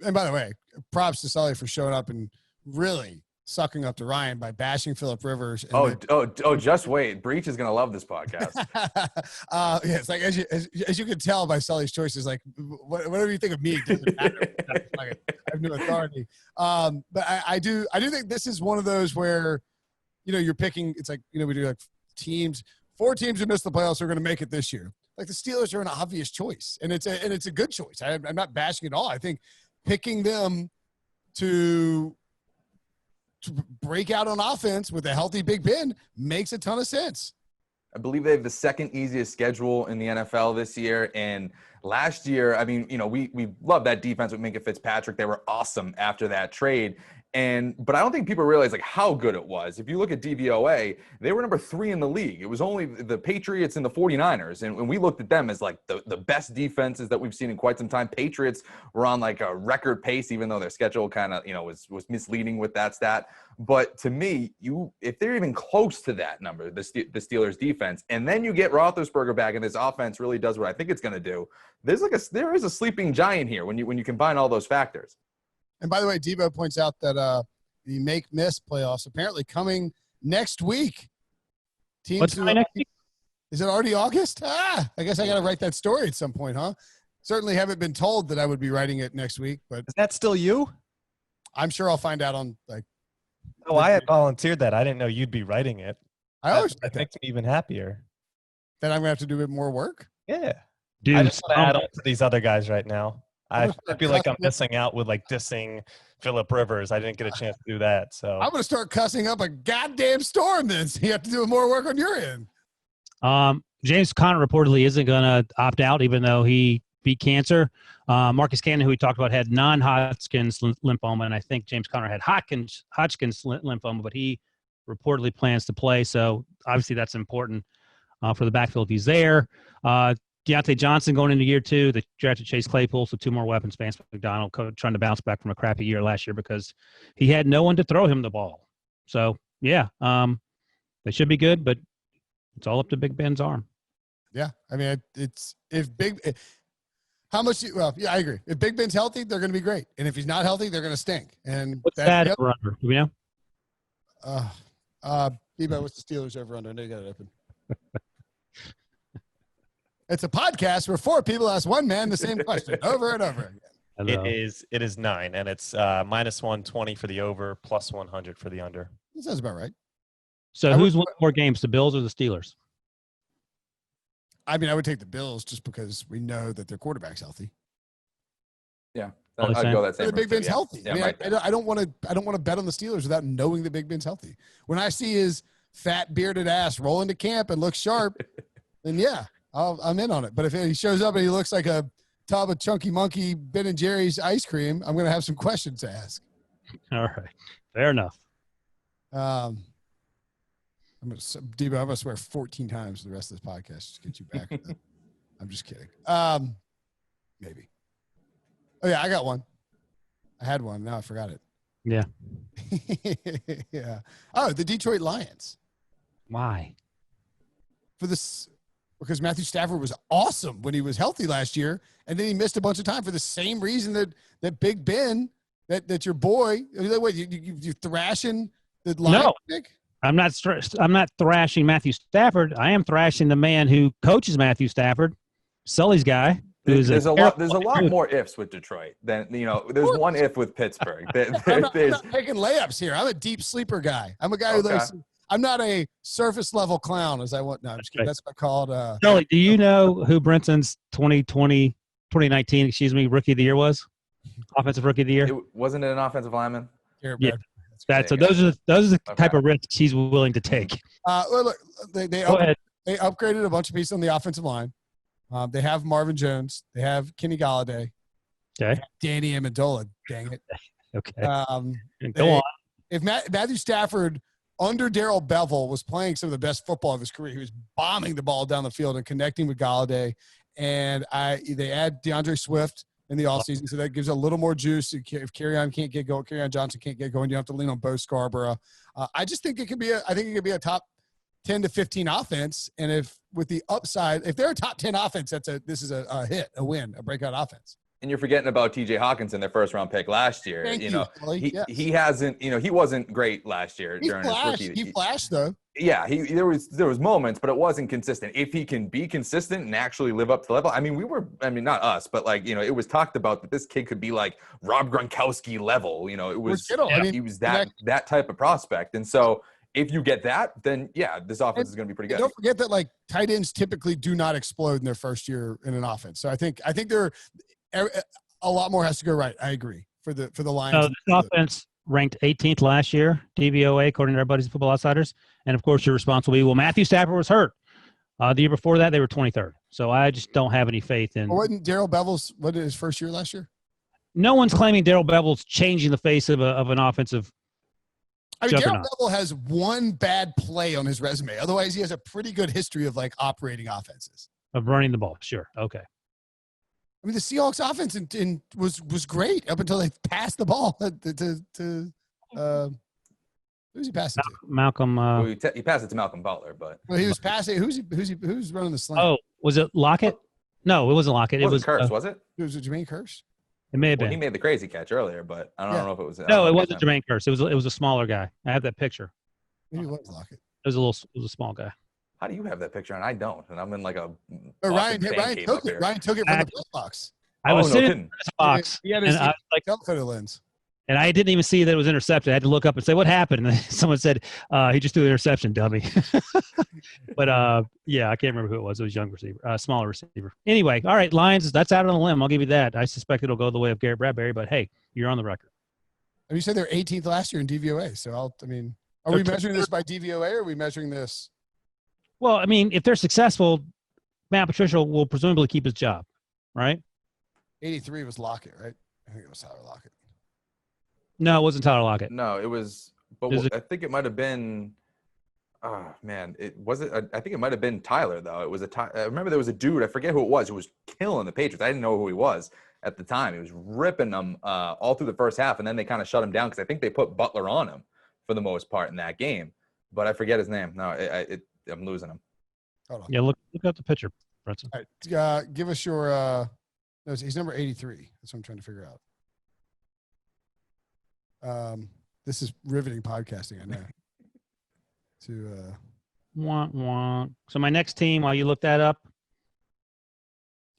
and by the way, props to Sully for showing up and really sucking up to Ryan by bashing Phillip Rivers. And just wait. Breach is going to love this podcast. Yeah, it's like, as you can tell by Sully's choices, like, whatever you think of me, it doesn't matter. I have no authority. But I do think this is one of those where, you're picking, it's like, we do like teams, 4 teams who missed the playoffs are going to make it this year. Like the Steelers are an obvious choice, and it's a good choice. I'm not bashing it all. I think picking them to break out on offense with a healthy Big Ben makes a ton of sense. I believe they have the second easiest schedule in the NFL this year. And last year, I mean, we love that defense with Minkah Fitzpatrick. They were awesome after that trade. But I don't think people realize like how good it was. If you look at DVOA, they were number 3 in the league. It was only the Patriots and the 49ers. And we looked at them as like the best defenses that we've seen in quite some time. Patriots were on like a record pace, even though their schedule kind of, was misleading with that stat. But to me, if they're even close to that number, the Steelers defense, and then you get Roethlisberger back and this offense really does what I think it's going to do, there is a sleeping giant here when you combine all those factors. And by the way, Debo points out that the make-miss playoffs apparently coming next week. What's coming next week? Is it already August? I guess I got to write that story at some point, huh? Certainly haven't been told that I would be writing it next week, but Is that still you? I'm sure I'll find out on like. Oh, I had volunteered that. I didn't know you'd be writing it. I always That makes me even happier. Then I'm gonna have to do a bit more work. Yeah. Dude, I just want to add on to these other guys right now. I start feel like I'm cussing up. missing out with like dissing Phillip Rivers. I didn't get a chance to do that. So I'm gonna start cussing up a goddamn storm. Then so you have to do more work on your end. James Conner reportedly isn't going to opt out, even though he beat cancer. Marcus Cannon, who we talked about, had non-Hodgkin's lymphoma, and I think James Conner had Hodgkin's lymphoma, but he reportedly plans to play. So obviously that's important for the backfield if he's there. Deontay Johnson going into year 2. They drafted Chase Claypool, so 2 more weapons. Vance McDonald trying to bounce back from a crappy year last year because he had no one to throw him the ball. So, yeah, they should be good, but it's all up to Big Ben's arm. Yeah, I mean, how much? Well, yeah, I agree. If Big Ben's healthy, they're going to be great, and if he's not healthy, they're going to stink. And What's that over under? Do we know? Bebo, what's the Steelers over under? I know you got it open. It's a podcast where 4 people ask one man the same question over and over again. it is 9, and it's minus 120 for the over, plus 100 for the under. That sounds about right. So who's won more games, the Bills or the Steelers? I mean, I would take the Bills just because we know that their quarterback's healthy. Yeah, All the I'd same. go that same. The Big route, too, Ben's yeah. healthy. Yeah, I mean, right. I don't want to bet on the Steelers without knowing that Big Ben's healthy. When I see his fat bearded ass roll into camp and look sharp, then yeah, I'm in on it. But if he shows up and he looks like a tub of Chunky Monkey Ben and Jerry's ice cream, I'm going to have some questions to ask. All right. Fair enough. Debo, I'm going to swear 14 times for the rest of this podcast just to get you back. I'm just kidding. Maybe. Oh, yeah, I got one. I had one. Now I forgot it. Yeah. Yeah. Oh, the Detroit Lions. Why? Because Matthew Stafford was awesome when he was healthy last year, and then he missed a bunch of time for the same reason that Big Ben, that your boy. Wait, you thrashing the Lions pick? I'm not thrashing Matthew Stafford. I am thrashing the man who coaches Matthew Stafford, Sully's guy. There's a lot more ifs with Detroit than there's one if with Pittsburgh. I'm not taking layups here. I'm a deep sleeper guy. I'm a guy who I'm not a surface level clown as I want. No, I'm just kidding. That's what I called. Sully, do you know who Brinson's 2019, rookie of the year was? Offensive rookie of the year? Wasn't it an offensive lineman? Yeah. So those are the type of risks he's willing to take. Look, they upgraded a bunch of pieces on the offensive line. They have Marvin Jones. They have Kenny Galladay. Okay. Danny Amendola. Dang it. Okay. Go on. If Matthew Stafford under Darrell Bevell was playing some of the best football of his career, he was bombing the ball down the field and connecting with Galladay. And they add DeAndre Swift in the offseason, so that gives a little more juice. If Kerryon can't get going, Kerryon Johnson can't get going, you have to lean on Bo Scarborough. I just think it could be a top 10 to 15 offense. And if with the upside, if they're a top 10 offense, this is a hit, a win, a breakout offense. And you're forgetting about TJ Hawkinson, their first round pick last year. Thank you, Kelly. Yes. He hasn't, he wasn't great last year during his rookie. He flashed though. Yeah, there was moments, but it wasn't consistent. If he can be consistent and actually live up to the level, not us, but it was talked about that this kid could be like Rob Gronkowski level. It was he was that type of prospect, and so if you get that, then yeah, this offense is going to be pretty good. Don't forget that tight ends typically do not explode in their first year in an offense. So I think they're a lot more has to go right. I agree for the Lions. So this offense ranked 18th last year, DVOA, according to our buddies at Football Outsiders. And of course, your response will be, well, Matthew Stafford was hurt. The year before that, they were 23rd. So I just don't have any faith in. Well, wasn't Darrell Bevell's his first year last year? No one's claiming Darrell Bevell's changing the face of an offensive. Darrell Bevell has one bad play on his resume. Otherwise, he has a pretty good history of operating offenses. Of running the ball, sure, okay. I mean, the Seahawks offense was great up until they passed the ball to who's he passing to? Malcolm. He passed it to Malcolm Butler, but he was passing. Who's running the slant? Oh, was it Lockett? No, it wasn't Lockett. It was Curse, was it? Was it Jermaine Kearse? It may have been. He made the crazy catch earlier, but I don't know if it was. No, it wasn't Jermaine Kearse. It was a smaller guy. I have that picture. Maybe it was Lockett. It was a small guy. How do you have that picture and I don't? And I'm in a Ryan came took up it. here. Ryan took it from the press box. I was sitting in kidding. the press box, He had and his I was like, telephoto lens. and I didn't even see that it was intercepted. I had to look up and say, "What happened?" And someone said, "He just threw an interception, dummy." But yeah, I can't remember who it was. It was a young receiver, smaller receiver. Anyway, all right, Lions. That's out on the limb. I'll give you that. I suspect it'll go the way of Garrett Bradbury, but hey, you're on the record. And you said they're 18th last year in DVOA. So are we measuring this by DVOA or are we measuring this? Well, I mean, if they're successful, Matt Patricia will presumably keep his job, right? 83 was Lockett, right? I think it was Tyler Lockett. No, it wasn't Tyler Lockett. No, it was. But I think it might have been. Oh man, I think it might have been Tyler though. It was I remember there was a dude. I forget who it was. Who was killing the Patriots. I didn't know who he was at the time. He was ripping them all through the first half, and then they kind of shut him down because I think they put Butler on him for the most part in that game. But I forget his name. No, I'm losing him. Hold on. Yeah, look up the picture, Brinson. All right, give us your. No, he's number 83. That's what I'm trying to figure out. This is riveting podcasting, I know. So my next team, while you look that up,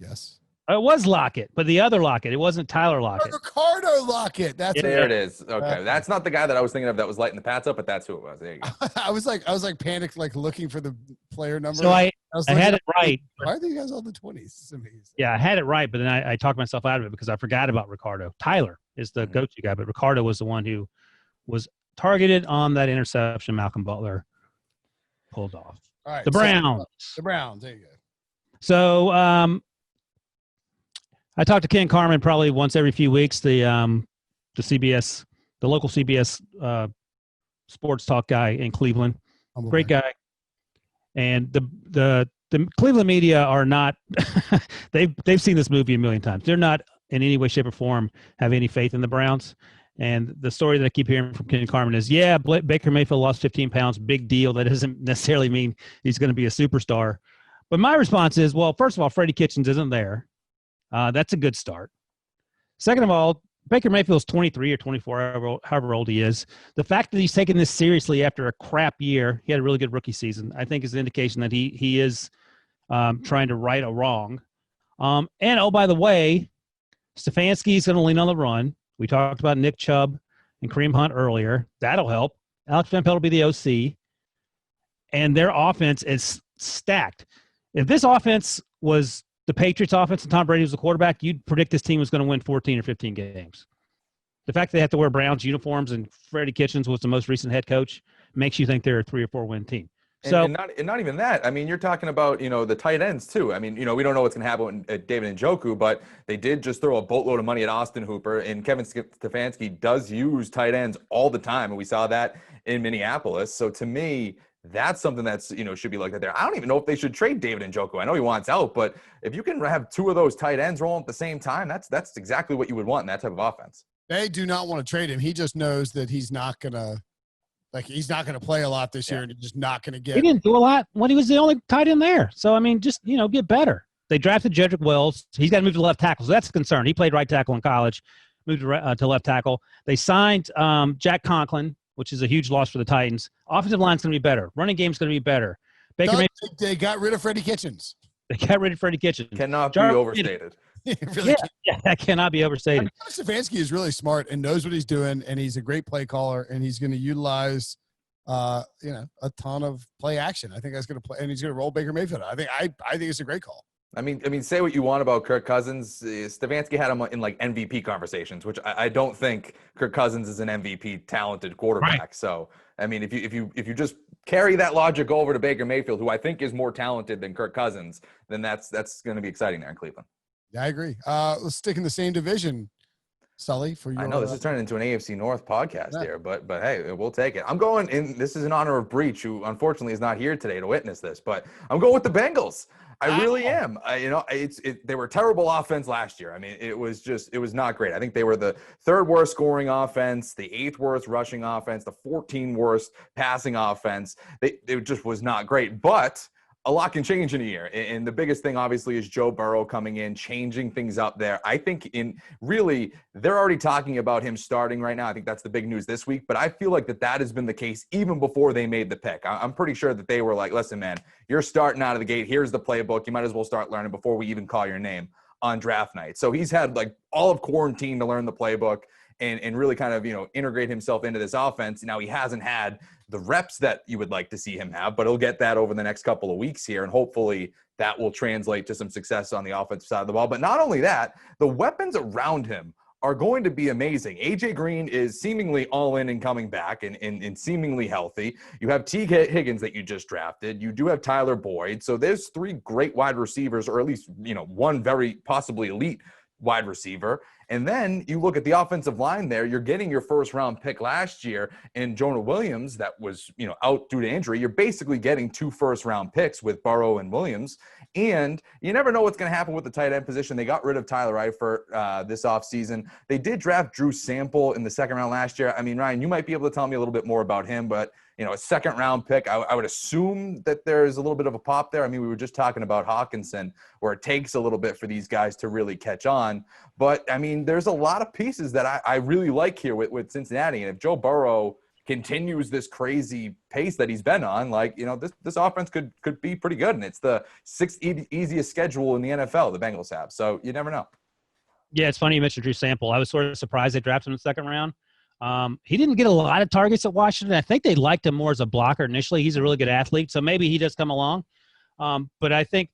yes. it was Lockett, but the other Lockett. It wasn't Tyler Lockett. Ricardo Lockett. That's There it is. Okay, that's not the guy that I was thinking of that was lighting the Pats up, but that's who it was. There you go. I was like panicked, like looking for the player number. So I looking had it right. Why are these guys all in the 20s? It's amazing. Yeah, I had it right, but then I talked myself out of it because I forgot about Ricardo. Tyler is the go-to guy, but Ricardo was the one who was targeted on that interception Malcolm Butler pulled off. All right, the Browns. The Browns. There you go. So I talk to Ken Carman probably once every few weeks. The local CBS sports talk guy in Cleveland, great guy. And the Cleveland media are not. they've seen this movie a million times. They're not in any way, shape, or form have any faith in the Browns. And the story that I keep hearing from Ken Carman is, yeah, Baker Mayfield lost 15 pounds, big deal. That doesn't necessarily mean he's going to be a superstar. But my response is, well, first of all, Freddie Kitchens isn't there. That's a good start. Second of all, Baker Mayfield's 23 or 24, however old he is. The fact that he's taking this seriously after a crap year, he had a really good rookie season, I think is an indication that he is trying to right a wrong. And, oh, by the way, Stefanski's going to lean on the run. We talked about Nick Chubb and Kareem Hunt earlier. That'll help. Alex Van Pelt will be the OC. And their offense is stacked. If this offense was the Patriots offense and Tom Brady was the quarterback, you'd predict this team was going to win 14 or 15 games. The fact that they have to wear Browns uniforms and Freddie Kitchens was the most recent head coach makes you think they're a 3 or 4 win team. So, and not even that. I mean, you're talking about, the tight ends too. I mean, we don't know what's going to happen with David Njoku, but they did just throw a boatload of money at Austin Hooper, and Kevin Stefanski does use tight ends all the time, and we saw that in Minneapolis. So to me, that's something that's, should be looked at there. I don't even know if they should trade David Njoku. I know he wants out, but if you can have 2 of those tight ends rolling at the same time, that's exactly what you would want in that type of offense. They do not want to trade him. He just knows that he's not going to. He's not going to play a lot this year, and he's just not going to get. He didn't do a lot when he was the only tight end there. So, I mean, just, get better. They drafted Jedrick Wills. He's got to move to left tackle. So that's a concern. He played right tackle in college, moved to left tackle. They signed Jack Conklin, which is a huge loss for the Titans. Offensive line's going to be better. Running game's going to be better. They got rid of Freddie Kitchens. They got rid of Freddie Kitchens. Cannot be overstated. Really that cannot be overstated. Stefanski is really smart and knows what he's doing, and he's a great play caller, and he's going to utilize, a ton of play action. I think that's going to play, and he's going to roll Baker Mayfield. I think it's a great call. I mean, say what you want about Kirk Cousins. Stefanski had him in like MVP conversations, which I don't think Kirk Cousins is an MVP talented quarterback. Right. So, I mean, if you just carry that logic over to Baker Mayfield, who I think is more talented than Kirk Cousins, then that's going to be exciting there in Cleveland. Yeah, I agree. Let's stick in the same division, Sully. I know this is turning into an AFC North podcast here, but hey, we'll take it. I'm going in. This is in honor of Breach, who unfortunately is not here today to witness this, but I'm going with the Bengals. I really am. They were terrible offense last year. I mean, it was not great. I think they were the 3rd worst scoring offense, the 8th worst rushing offense, the 14th worst passing offense. It just was not great. But a lot can change in a year. And the biggest thing, obviously, is Joe Burrow coming in, changing things up there. I think they're already talking about him starting right now. I think that's the big news this week. But I feel like that has been the case even before they made the pick. I'm pretty sure that they were like, listen, man, you're starting out of the gate. Here's the playbook. You might as well start learning before we even call your name on draft night. So he's had like all of quarantine to learn the playbook and really kind of, integrate himself into this offense. Now, he hasn't had the reps that you would like to see him have, but he'll get that over the next couple of weeks here, and hopefully that will translate to some success on the offensive side of the ball. But not only that, the weapons around him are going to be amazing. A.J. Green is seemingly all in and coming back and seemingly healthy. You have T. Higgins that you just drafted. You do have Tyler Boyd. So there's 3 great wide receivers, or at least, one very possibly elite wide receiver. And then you look at the offensive line there, you're getting your first round pick last year in Jonah Williams that was, out due to injury. You're basically getting 2 first round picks with Burrow and Williams. And you never know what's going to happen with the tight end position. They got rid of Tyler Eifert this offseason. They did draft Drew Sample in the second round last year. I mean, Ryan, you might be able to tell me a little bit more about him, but a second round pick, I would assume that there's a little bit of a pop there. I mean, we were just talking about Hawkinson, where it takes a little bit for these guys to really catch on. But, I mean, there's a lot of pieces that I really like here with Cincinnati. And if Joe Burrow continues this crazy pace that he's been on, this offense could be pretty good. And it's the 6th easiest schedule in the NFL the Bengals have. So you never know. Yeah, it's funny you mentioned Drew Sample. I was sort of surprised they drafted him in the second round. He didn't get a lot of targets at Washington. I think they liked him more as a blocker initially. He's a really good athlete, so maybe he does come along. But I think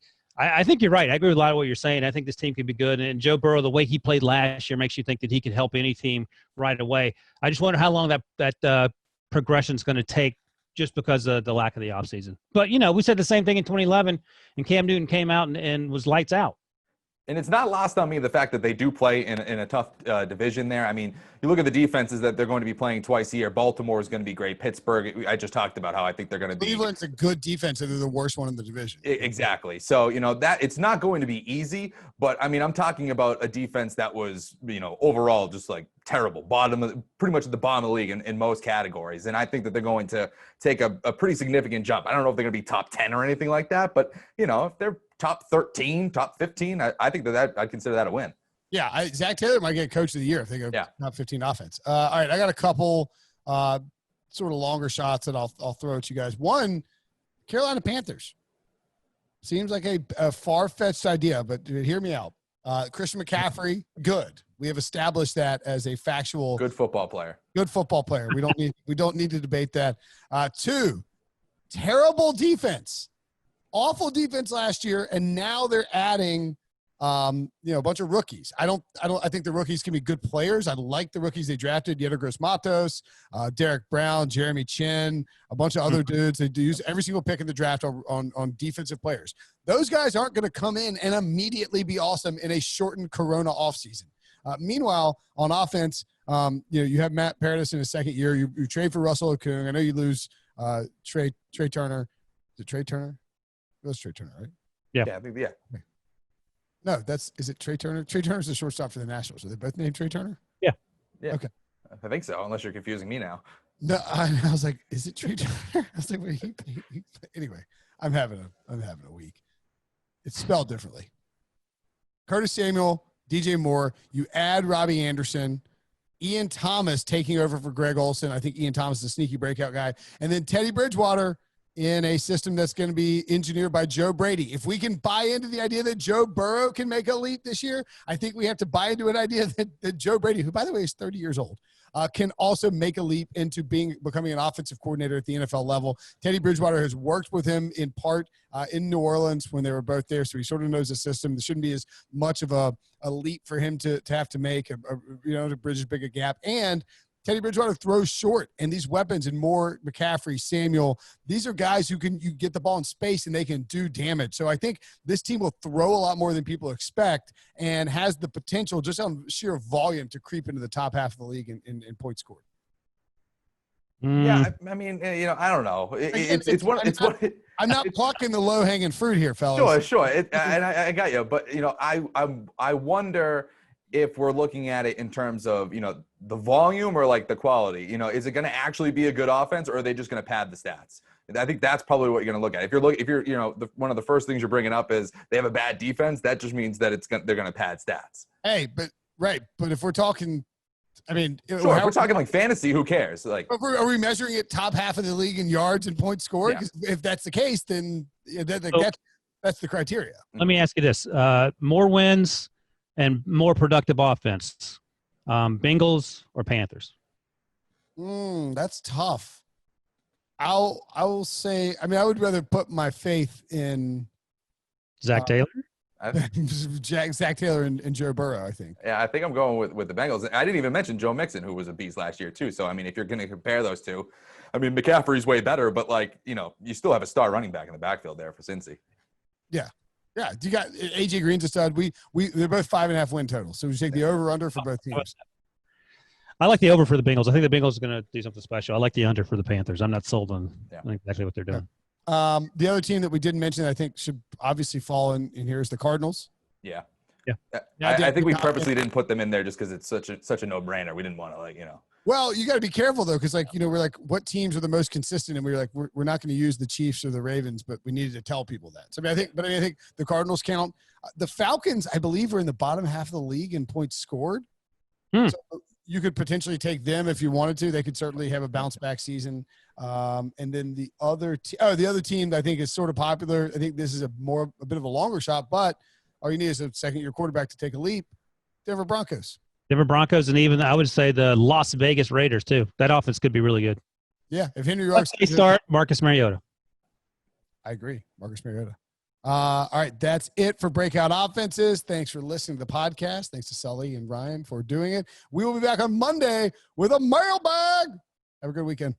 you're right. I agree with a lot of what you're saying. I think this team could be good. And Joe Burrow, the way he played last year, makes you think that he could help any team right away. I just wonder how long that progression is going to take, just because of the lack of the offseason. But, we said the same thing in 2011, and Cam Newton came out and was lights out. And it's not lost on me the fact that they do play in a tough division there. I mean, you look at the defenses that they're going to be playing twice a year. Baltimore is going to be great. Pittsburgh, I just talked about how I think they're going to be. Cleveland's a good defense, and they're the worst one in the division. Exactly. So, that it's not going to be easy. But, I mean, I'm talking about a defense that was, overall just like terrible. Pretty much at the bottom of the league in most categories. And I think that they're going to take a pretty significant jump. I don't know if they're going to be top 10 or anything like that. But, if they're top 13, top 15, I think that I'd consider that a win. Yeah, Zach Taylor might get coach of the year if they go top 15 offense. All right, I got a couple sort of longer shots that I'll throw at you guys. One, Carolina Panthers. Seems like a far-fetched idea, but hear me out. Christian McCaffrey, good. We have established that as a factual good football player. Good football player. We don't need to debate that. 2, terrible defense. Awful defense last year, and now they're adding a bunch of rookies. I think the rookies can be good players. I like the rookies they drafted: Yetur Gross-Matos, Derek Brown, Jeremy Chin, a bunch of other dudes. They use every single pick in the draft on defensive players. Those guys aren't going to come in and immediately be awesome in a shortened Corona offseason. Meanwhile, on offense, you have Matt Paradis in his second year. You trade for Russell Okung. I know you lose Trey Turner. Is it Trey Turner? It was Trey Turner, right? Yeah. Yeah, I think, yeah. No, is it Trey Turner? Trey Turner's the shortstop for the Nationals. Are they both named Trey Turner? Yeah. Okay. I think so, unless you're confusing me now. No, I was like, is it Trey Turner? I was like, wait, anyway, I'm having a week. It's spelled differently. Curtis Samuel, DJ Moore, you add Robbie Anderson, Ian Thomas taking over for Greg Olsen. I think Ian Thomas is a sneaky breakout guy. And then Teddy Bridgewater in a system that's going to be engineered by Joe Brady. If we can buy into the idea that Joe Burrow can make a leap this year, I think we have to buy into an idea that Joe Brady, who, by the way, is 30 years old, can also make a leap into becoming an offensive coordinator at the NFL level. Teddy Bridgewater has worked with him in part in New Orleans when they were both there, so he sort of knows the system. There shouldn't be as much of a leap for him to have to make, to bridge as big a gap. And Teddy Bridgewater throws short, and these weapons and Moore, McCaffrey, Samuel, these are guys who you get the ball in space and they can do damage. So I think this team will throw a lot more than people expect and has the potential just on sheer volume to creep into the top half of the league in points scored. Yeah, I mean, I don't know. I'm not plucking the low hanging fruit here, fellas. Sure. And I got you, but I wonder if we're looking at it in terms of, the volume or like the quality. Is it going to actually be a good offense, or are they just going to pad the stats? I think that's probably what you're going to look at. If you're one of the first things you're bringing up is they have a bad defense, that just means that they're going to pad stats. Hey, but if we're talking, I mean, sure, if we're talking like fantasy, who cares? Like, are we measuring it top half of the league in yards and points scored? Yeah. If that's the case, then that's the criteria. Let me ask you this: more wins and more productive offense, Bengals or Panthers? That's tough. I will say, I mean, I would rather put my faith in Zach Taylor. Zach Taylor and Joe Burrow, I think. Yeah, I think I'm going with the Bengals. I didn't even mention Joe Mixon, who was a beast last year too. So I mean, if you're going to compare those two, I mean, McCaffrey's way better, but like, you still have a star running back in the backfield there for Cincy. Yeah. You got AJ Green's a stud. They're both 5.5 win totals. So we take the over under for both teams. I like the over for the Bengals. I think the Bengals are going to do something special. I like the under for the Panthers. I'm not sold on exactly what they're doing. The other team that we didn't mention, I think should obviously fall in here is the Cardinals. Yeah. I think we purposely didn't put them in there just because it's such a no-brainer. We didn't want to Well, you got to be careful though, because we're like, what teams are the most consistent? And we were like, we're not going to use the Chiefs or the Ravens, but we needed to tell people that. So I think the Cardinals count. The Falcons, I believe, are in the bottom half of the league in points scored. So you could potentially take them if you wanted to. They could certainly have a bounce back season. And then the other team that I think is sort of popular. I think this is a bit of a longer shot, but all you need is a second-year quarterback to take a leap. Denver Broncos. And even I would say the Las Vegas Raiders too. That offense could be really good. Yeah, if Henry Ruggs start Marcus Mariota. I agree, Marcus Mariota. All right, that's it for Breakout Offenses. Thanks for listening to the podcast. Thanks to Sully and Ryan for doing it. We will be back on Monday with a mailbag. Have a good weekend.